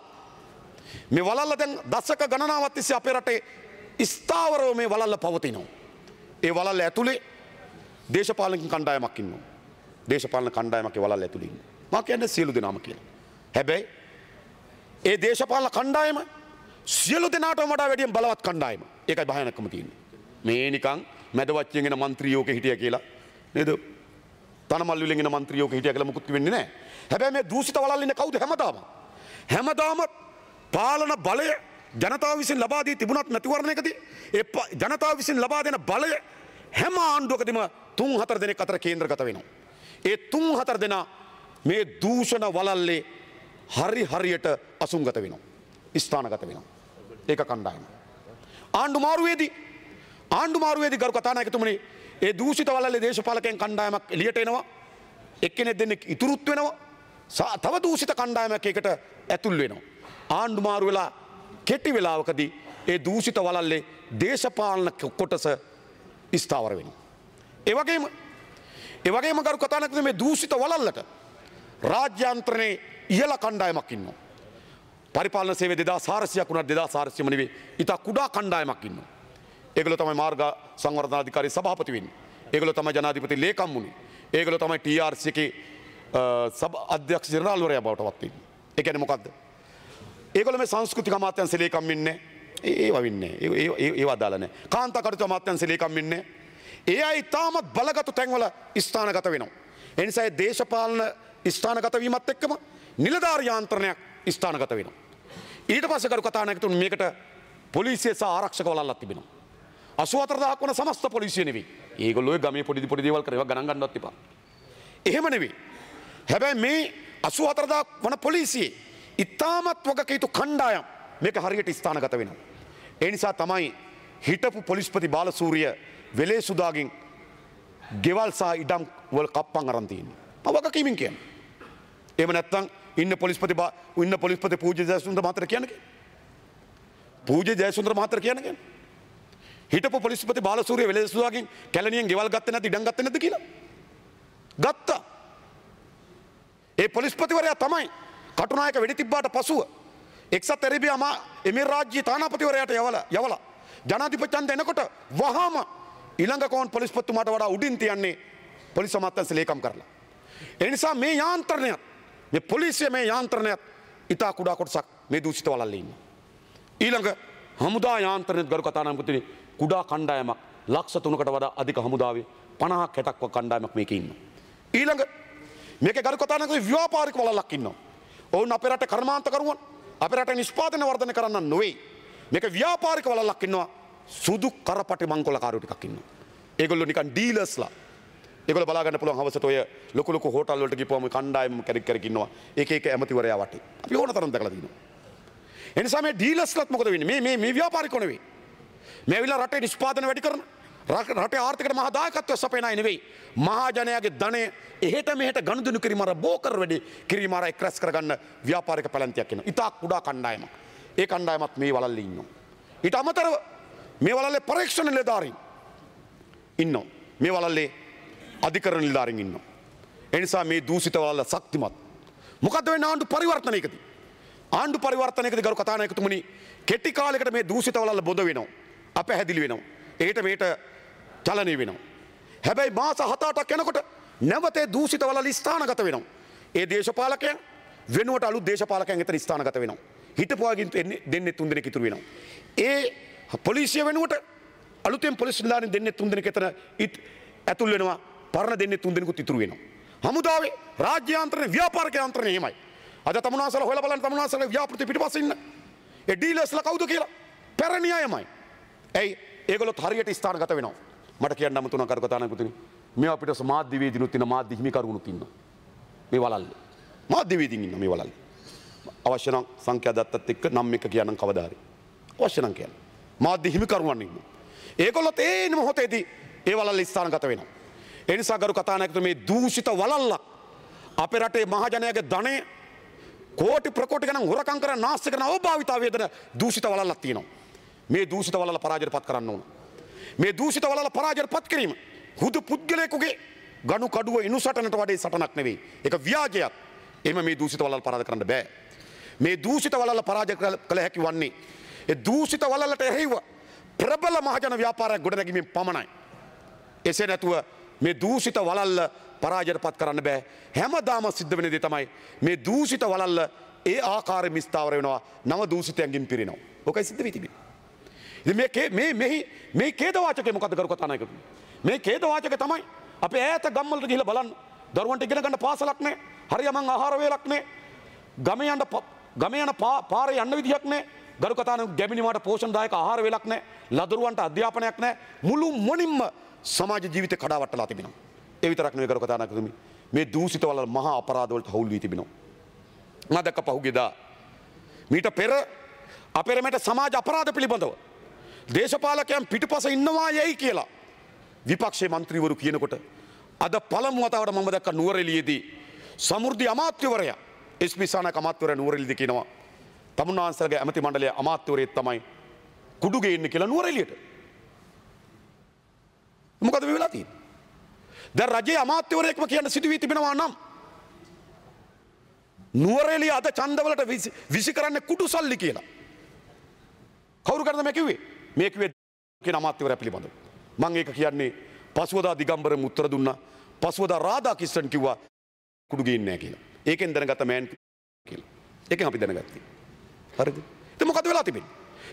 මේ වලල්ල දැන් දශක ගණනාවක් තිස්සේ අපේ රටේ ස්ථාවරව මේ වලල්ල පවතිනවා. ඒ වලල්ල ඇතුලේ දේශපාලන කණ්ඩායමක් ඉන්නවා. දේශපාලන කණ්ඩායමක් ඒ වලල්ල ඇතුලේ ඉන්නවා. මා කියන්නේ සියලු දෙනාම කියලා. හැබැයි ඒ දේශපාලන කණ්ඩායම සියලු දෙනාටම වඩා වැඩියෙන් බලවත් කණ්ඩායම. ඒකයි භයානකම තියෙන්නේ. මේ නිකන් මැදවච්චියෙන් එන മന്ത്രിයෝක හිටියා කියලා නේද? තනමල් වලින් එන മന്ത്രിයෝක හිටියා කියලා මුකුත් වෙන්නේ නැහැ. හැබැයි මේ දූෂිත වලල්ල ඉන්නේ කවුද හැමදාම? හැමදාම පාලන බලය ජනතාව විසින් ලබා දී තිබුණත් නැතිවරණයකදී ඒ ජනතාව විසින් ලබා දෙන බලය හැම ආණ්ඩුවකදීම 3-4 දෙනෙක් අතර කේන්ද්‍රගත වෙනවා. ඒ 3-4 දෙනා මේ දූෂණ වලල්ලේ හරියට අසුන්ගත වෙනවා. ස්ථානගත වෙනවා. ඒක කණ්ඩායම. ආණ්ඩු මාරුවේදී ගරු කතානායකතුමනි ඒ දූෂිත වලල්ලේ දේශපාලකයන් කණ්ඩායමක් එළියට එනවා. එක්කෙනෙක් දෙන්නෙක් ඉතුරුත් වෙනවා. තව දූෂිත කණ්ඩායමක් එකට ඇතුල් වෙනවා. ආණ්ඩු මාරු වෙලා කෙටි වෙලාවකදී ඒ දූෂිත වලල්ලේ දේශපාලන කොටස ස්ථාවර වෙනවා. ඒ වගේම ගරු කතානායකතුමනි මේ දූෂිත වලල්ලට රාජ්‍යාන්ත්‍රණයේ ඉහළ කණ්ඩායමක් ඉන්නවා. පරිපාලන සේවය 2400ක් වුණත් 2400ම නෙවෙයි ඉතා කුඩා කණ්ඩායමක් ඉන්නවා. ඒගොල්ලෝ තමයි මාර්ග සංවර්ධන අධිකාරී සභාපති වෙන්නේ. ඒගොල්ලෝ තමයි ජනාධිපති ලේකම් වුනේ. ඒගොල්ලෝ තමයි TRC එකේ සබ අධ්‍යක්ෂ ජනරාල්වරයා බවට පත් වෙන්නේ. ඒ කියන්නේ මොකද්ද? ඒගොල්ලෝ මේ සංස්කෘතික අමාත්‍යාංශ ලේකම් වෙන්නේ ඒවා වෙන්නේ. ඒවා දාලා නැහැ. කාන්තා කටයුතු අමාත්‍යාංශ ලේකම් වෙන්නේ. ඒ අය තාමත් බලගත් තැන්වල ස්ථානගත වෙනවා. ඒ නිසා ඒ දේශපාලන ස්ථානගත වීමත් එක්කම නිලධාරී යාන්ත්‍රණයක් ස්ථානගත වෙනවා. ඊට පස්සේ කරු කතානායකතුන් මේකට පොලිසිය සහ ආරක්ෂක වළල්ලක් තිබෙනවා. 84000ක් වන සමස්ත පොලිසිය නෙවෙයි. ඒගොල්ලෝ ගමේ පොඩි දේවල් කරේවා ගණන් ගන්නවත් එපා. එහෙම නෙවෙයි. හැබැයි මේ 84000ක් වන පොලිසියේ ඉතාමත් වගකීතු කණ්ඩායම් මේක හරියට ස්ථානගත වෙනවා. ඒ නිසා තමයි හිටපු පොලිස්පති බාලසූරිය වෙලේසුදාගෙන් ගෙවල් සහ ඉඩම් වල කප්පම් අරන් තියෙන්නේ. වගකීමින් කියන්නේ. එහෙම නැත්නම් ඉන්න පොලිස්පති පූජ්‍ය ජයසුන්දර මහත්තයා කියන්නේ. පූජ්‍ය ජයසුන්දර මහත්තයා කියන්නේ. හිටපු පොලිස්පති බාලසූරිය වෙලේසුදාගෙන් කැලණියෙන් ගෙවල් ගත්තේ නැද්ද ඉඩම් ගත්තේ නැද්ද කියලා? ගත්තා. ඒ පොලිස්පතිවරයා තමයි කටුනායක වෙඩි තිබ්බාට පසුව එක්සත් ඇරබියා එමිර රාජ්‍ය තානාපතිවරයාට යවලා ජනාධිපති ඡන්ද එනකොට වහාම ඊළඟ පොලිස්පතිතුමාට වඩා උඩින් තියන්නේ පොලිස් අමාත්‍යාංශ ලේකම් කරලා. ඒ නිසා මේ යාන්ත්‍රණයත් මේ පොලිසිය මේ යාන්ත්‍රණයත් ඉතා කුඩා කොටසක් මේ දූෂිත වලල්ලේ ඉන්නවා. ඊළඟ හමුදා යාන්ත්‍රණයත් ගරු කතානායකතුනි කුඩා කණ්ඩායමක් ලක්ෂ 3කට වඩා අධික හමුදාවේ 50ක් 60ක් කණ්ඩායමක් මේකේ ඉන්නවා. ඊළඟ මේකේ ගරු කතානායකතුනි ව්‍යාපාරික වලල්ලක් ඉන්නවා. ඔවුන් අපේ රටේ කර්මාන්තකරුවන් අපේ රටේ නිෂ්පාදනය වර්ධනය කරන්න නොවේ. මේක ව්‍යාපාරික වලල්ලක් ඉන්නවා. සුදු කරපටි මංකොල්ලකාරයෝ ටිකක් ඉන්නවා. ඒගොල්ලෝ නිකන් ඩීලර්ස්ලා. ඒගොල්ලෝ බලා ගන්න පුළුවන් හවසට ඔය ලොකු හෝටල් වලට ගිහපුවම කණ්ඩායම් කැරක් ඉන්නවා. එක ඇමතිවරයා වටේ. අපි ඕන තරම් දැකලා තියෙනවා. ඒ නිසා මේ ඩීලර්ස්ලාත් මොකද වෙන්නේ? මේ ව්‍යාපාරිකෝ නෙවෙයි. මේ ඇවිල්ලා රටේ නිෂ්පාදනය වැඩි කරන රටේ ආර්ථිකයට මහා දායකත්වය සපයන අය නෙවෙයි. මහජනයාගේ ධනය එහෙට මෙහෙට ගනුදෙනු කිරීම අර බෝකර් වැඩි කිරීම අර එක්රැස් කරගන්න ව්‍යාපාරික පැලැන්තියක් ඉන්නවා. ඉතා කුඩා කණ්ඩායමක්. ඒ කණ්ඩායමත් මේ වලල්ලේ ඉන්නවා. ඊට අමතරව මේ වලල්ලේ පරීක්ෂණ නිලධාරීන් ඉන්නවා. මේ වලල්ලේ අධිකරණ නිලධාරීන් ඉන්නවා. ඒ නිසා මේ දූෂිත වලල්ල ශක්තිමත්. මොකද වෙන්නේ ආණ්ඩු පරිවර්තනයකදී? ආණ්ඩු පරිවර්තනයකදී ගරු කතානායකතුමනි කෙටි කාලයකට මේ දූෂිත වලල්ල බොඳ වෙනවා. අපැහැදිලි වෙනවා. ඒකට මේට චලනය වෙනවා. හැබැයි මාස 7-8ක් යනකොට නැවතේ දූෂිත වලල්ල ස්ථානගත වෙනවා. ඒ දේශපාලකයන් වෙනුවට අලුත් දේශපාලකයන් එතන ස්ථානගත වෙනවා. හිටපුවාගින් දෙන්නේ 3 දෙනෙක් ඉතුරු වෙනවා. ඒ පොලිසිය වෙනුවට අලුතෙන් පොලිස් නිලධාරීන් දෙන්නේ 3 දෙනෙක් එතන ඇතුල් වෙනවා. පරණ දෙන්නේ 3 දෙනෙකුත් ඉතුරු වෙනවා. හමුදාවේ රාජ්‍ය යාන්ත්‍රණය ව්‍යාපාරික යාන්ත්‍රණය එහෙමයි. අද තමුන්නාසල හොයලා බලන්න තමුන්නාසල ව්‍යාපෘති පිටිපස්සේ ඉන්න. ඒ ඩීලර්ස්ලා කවුද කියලා? පැරණි අයමයි. ඇයි ඒගොල්ලොත් හරියට ස්ථානගත වෙනවා. මට කියන්න අමතුණා කරු කතානායකතුනි. මේවා පිටස මාධ්‍යවේදීනුත් ඉන්න මාධ්‍ය හිමිකරුණුත් ඉන්නවා. මේ වලල්ලේ. මාධ්‍යවේදීන් ඉන්නවා මේ වලල්ලේ. අවශ්‍ය නම් සංඛ්‍යා දත්තත් එක්ක නම් එක කියනනම් කවදා හරි. අවශ්‍ය නම් කියන්න. මාධ්‍ය හිමිකරුවන් ඉන්නවා. ඒගොල්ලොත් ඒ මොහොතේදී ඒ වලල්ලේ ස්ථානගත වෙනවා. ඒ නිසා ගරු කතානායකතුනි මේ දූෂිත වලල්ලක් අපේ රටේ මහජනයාගේ ධනය කෝටි ප්‍රකෝටි ගණන් හොරකම් කරන නාස්ති කරන අවභාවිතා වේදන දූෂිත වලල්ලක් තියෙනවා. මේ දූෂිත වලල්ල පරාජයට පත් කරන්න ඕන. මේ දූෂිත වලල්ල පරාජයට පත් කිරීම හුදු පුද්ගලයෙකුගේ ගණු කඩුව ඉනු සටනට වඩා සටනක් නෙවෙයි. ඒක ව්‍යාජයක්. එහෙම මේ දූෂිත වලල්ල පරාජය කරන්න බෑ. මේ දූෂිත වලල්ල පරාජය කළ හැකි වන්නේ ඒ දූෂිත වලල්ලට එරෙහිව ප්‍රබල මහජන ව්‍යාපාරයක් ගොඩනැගීමෙන් පමණයි. එසේ නැතුව මේ දූෂිත වලල්ල පරාජයට පත් කරන්න බෑ. හැමදාම සිද්ධ වෙන දේ තමයි මේ දූෂිත වලල්ල ඒ ආකාරයෙන් ස්ථාවර වෙනවා. නව දූෂිතයන්ගෙන් පිරෙනවා. ඔකයි සිද්ධ වෙන්නේ. ඉතින් මේ ඛේදවාචකය මොකද්ද කරු කතානායකතුනි? මේ ඛේදවාචකය තමයි අපි ඈත ගම්වලට ගිහිල්ලා බලන්න. දරුවන්ට ඉගෙන ගන්න පාසලක් නැහැ. හරියමං ආහාර වේලක් නැහැ. ගමේ යන පාරේ යන්න විදිහක් නැහැ. ගරු කතානායක ගැමිණිමාට පෝෂණදායක ආහාර වේලක් නැහැ. ලදරුවන්ට අධ්‍යාපනයක් නැහැ. මුළු මොනින්ම සමාජ ජීවිතේ කඩාවැටලා තිබෙනවා. ඒ විතරක් නෙවෙයි කරු කතානායකතුනි. මේ දූෂිත වල මහා අපරාධ වලට හවුල් වී තිබෙනවා. මම දැක්ක පහුගියදා මීට පෙර අපේ රටේ සමාජ අපරාධ පිළිබඳව දේශපාලකයන් පිටුපස ඉන්නවා යයි කියලා විපක්ෂයේ മന്ത്രിවරු කියනකොට අද පළමු වතාවට මම දැක්ක නුවරඑළියේදී සමෘද්ධි අමාත්‍යවරයා එස්.පී. සානායක අමාත්‍යවරයා නුවරඑළියේදී කියනවා තමුන්නාන්සලගේ ඇමති මණ්ඩලයේ අමාත්‍යවරයෙක් තමයි කුඩු ගේන්නේ කියලා නුවරඑළියට. මොකද මේ වෙලා තියෙන්නේ? දැන් රජයේ අමාත්‍යවරයෙක්ම කියන්න සිදු වී තිබෙනවා නම් නුවරඑළිය අද ඡන්දවලට විසි කරන්නේ කුඩු සල්ලි කියලා. කවුරු කරද මේ කිව්වේ? මේ කිව්වේ කියන අමාත්‍යවරයා පිළිබඳව. මම ඒක කියන්නේ පසුවදා දිගම්බරම උත්තර දුන්නා. පසුවදා රාධාකිෂ්ණන් කිව්වා කුඩු ගේන්නේ නැහැ කියලා. ඒකෙන් දැනගත්ත මෑන් කියලා. ඒකෙන් අපි දැනගත්තා. හරිද? ඉතින් මොකද වෙලා තිබෙන්නේ?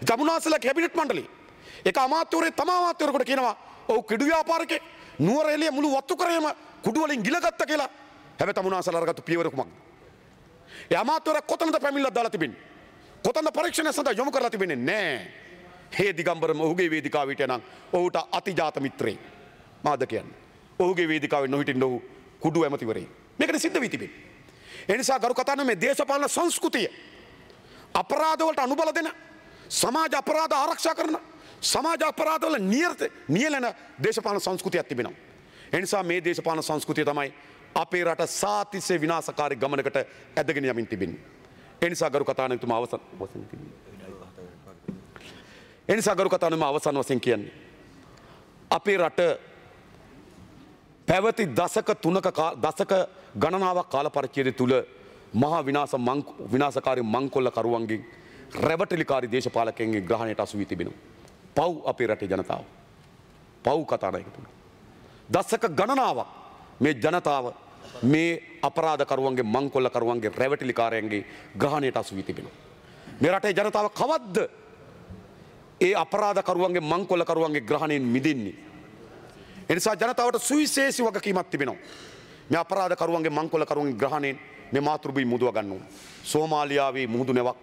ජමුනාසලා කැබිනට් මණ්ඩලය ඒක අමාත්‍යවරේ තම අමාත්‍යවරයෙකුට කියනවා ඔව් කුඩු ව්‍යාපාරිකේ නුවර එළිය මුළු වත්තු කරේම කුඩු වලින් ගිලගත්තා කියලා. හැබැයි තමුනාසලා අරගත්තු පියවර කුමක්ද? ඒ අමාත්‍යවරයා කොතනද පැමිණිල්ලක් දාලා තිබෙන්නේ? කොතනද පරීක්ෂණය සඳහා යොමු කරලා තිබෙන්නේ? නැහැ. හේ දිගම්බරම ඔහුගේ වේදිකාවට යනනම් ඔහුට අතිජාත මිත්‍රේ. මාද කියන්නේ. ඔහුගේ වේදිකාවේ නොහිටින්න ඔහු කුඩු ඇමතිවරේ. මේකට සිද්ධ වී තිබෙන්නේ. ඒ නිසා ගරු කතාන මේ දේශපාලන සංස්කෘතිය අපරාධ වලට අනුබල දෙන සමාජ අපරාධ ආරක්ෂා කරන සමාජ අපරාධ වල නියැලෙන දේශපාලන සංස්කෘතියක් තිබෙනවා. ඒ නිසා මේ දේශපාලන සංස්කෘතිය තමයි අපේ රට සාතිස්සේ විනාශකාරී ගමනකට ඇදගෙන යමින් තිබෙන්නේ. ඒ නිසා ගරු කතානායකතුමා අවසන් වශයෙන් කියන්නේ අපේ රට පැවති දශක ගණනාවක් කාල පරිච්ඡේදය තුල මහා විනාශකාරී මංකොල්ල කරුවන්ගෙන් රැවටිලිකාරී දේශපාලකයන්ගේ ග්‍රහණයට අසු වී තිබෙනවා. පව් අපේ රටේ ජනතාව. පව් කතානායකතුමා. දශක ගණනාවක් මේ ජනතාව මේ අපරාධ කරුවන්ගේ මංකොල්ල කරුවන්ගේ රැවටිලිකාරයන්ගේ ග්‍රහණයට අසු වී තිබෙනවා. මේ රටේ ජනතාව කවද්ද ඒ අපරාධ කරුවන්ගේ මංකොල්ල කරුවන්ගේ ග්‍රහණයෙන් මිදෙන්නේ? එනිසා ජනතාවට සුවිශේෂී වගකීමක් තිබෙනවා. මේ අපරාධ කරුවන්ගේ මංකොල්ල කරුවන්ගේ ග්‍රහණයෙන් මේ මාතෘභූමිය මුදව ගන්න ඕන. සෝමාලියාවේ මුහුදු නැවක්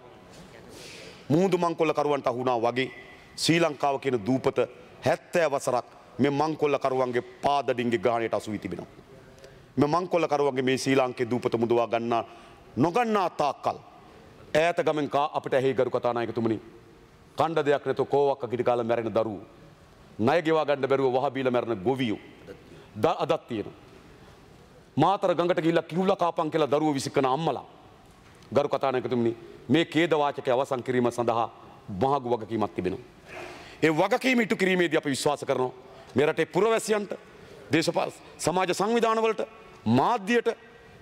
මුහුදු මංකොල්ල කරුවන්ට අහුණා වගේ ශ්‍රී ලංකාව කියන දූපත 70 වසරක් මේ මංකොල්ල කරුවන්ගේ පාදඩින්ගේ ග්‍රහණයට අසු වී තිබෙනවා. මේ මංකොල්ල කරුවන්ගේ මේ ශ්‍රී ලාංකේය දූපත මුදවා ගන්නා නොගන්නා තාක්කල් ඈත ගමෙන් අපිට ඇහි ගරු කතානායකතුමනි කණ්ඩ දෙයක් නැතුව කෝවක්ක කිඩි කාලා මැරෙන දරුවෝ ණය ගෙවා ගන්න බැරුව වහ බීලා මැරෙන ගොවියෝ අදක් තියෙනවා. මාතර ගඟට ගිහිල්ලා කිරුල්ලා කාපන් කියලා දරුවෝ විසිකන අම්මලා ගරු කතානායකතුමනි මේ ඛේද වාචකය අවසන් කිරීම සඳහා මහඟු වගකීමක් තිබෙනවා. ඒ වගකීම ඉටු කිරීමේදී අපි විශ්වාස කරනවා මේ රටේ පුරවැසියන්ට දේශපාලන සමාජ සංවිධානවලට මාධ්‍යයට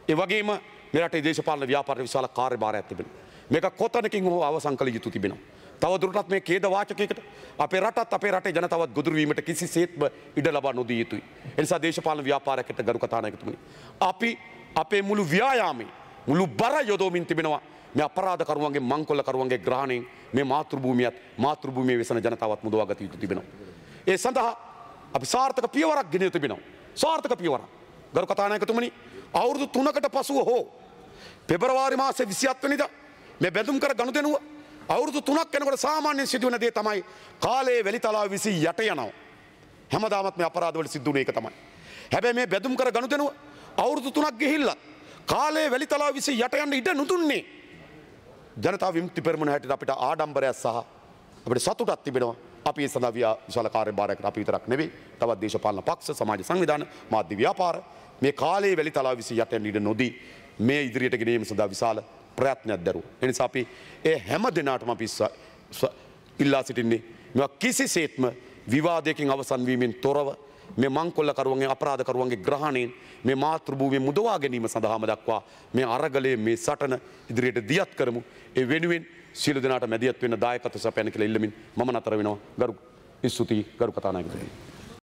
ඒ වගේම මේ රටේ දේශපාලන ව්‍යාපාර විශාල කාර්යභාරයක් තිබෙනවා. මේක කොතනකින් හෝ අවසන් කළ යුතු තිබෙනවා. තවදුරටත් මේ ඛේද වාචකයකට අපේ රටත් අපේ රටේ ජනතාවත් ගොදුරු වීමට කිසිසේත්ම ඉඩ ලබා නොදිය යුතුයි. ඒ නිසා දේශපාලන ව්‍යාපාරයකට ගරු කතානායකතුමනි අපි අපේ මුළු ව්‍යායාමයේ මුළු බර යොදවමින් තිබෙනවා මේ අපරාධ කරුවන්ගේ මංකොල්ල කරුවන්ගේ ග්‍රහණයෙන් මේ මාතෘභූමියේ වෙසෙන ජනතාවත් මුදවා ගත යුතු තිබෙනවා. ඒ සඳහා අපි සාර්ථක පියවරක් ගෙන තිබෙනවා. සාර්ථක පියවරක්. ගරු කතානායකතුමනි අවුරුදු 3කට පසුව හෝ පෙබරවාරි මාසේ 27 වෙනිදා මේ බැඳුම් කර ගනුදෙනුව අවුරුදු 3ක් යනකොට සාමාන්‍යයෙන් සිදුවන දේ තමයි කාලයේ වැලිතලාව විසි යට යනවා. හැමදාමත් මේ අපරාධ වල සිද්ධ වුණ එක තමයි. හැබැයි මේ බැඳුම් කර ගනුදෙනුව අවුරුදු 3ක් ගිහිල්ලා කාලයේ වැලිතලාව විසි යට යන්න ඉඩ නුදුන්නේ. ජනතා විමුක්ති පෙරමුණ හැටියට අපිට ආඩම්බරයක් සහ අපිට සතුටක් තිබෙනවා. අපි ඒ සඳහා විශාල කාර්යභාරයකට අපි විතරක් නෙවෙයි තවත් දේශපාලන පක්ෂ සමාජ සංවිධාන මාධ්‍ය ව්‍යාපාර මේ කාලයේ වැලිතලාව විසි යට යන්න ඉඩ නොදී මේ ඉදිරියට ගෙනීම සඳහා විශාල ප්‍රයත්නයක් දරුවා. ඒ නිසා අපි ඒ හැම දිනාටම අපි ඉල්ලා සිටින්නේ මේවා කිසිසේත්ම විවාදයකින් අවසන් වීමෙන් තොරව මේ මංකොල්ල කරුවන්ගේ අපරාධ කරුවන්ගේ ග්‍රහණයෙන් මේ මාතෘභූමිය මුදවා ගැනීම සඳහාම දක්වා මේ අරගලයේ මේ සටන ඉදිරියට දියත් කරමු. ඒ වෙනුවෙන් සියලු දෙනාට මැදිහත් වෙන්න දායකත්ව සපයන්න කියලා ඉල්ලමින් මම නතර වෙනවා. ගරු ස්තුතියි ගරු කතානායකතුමනි.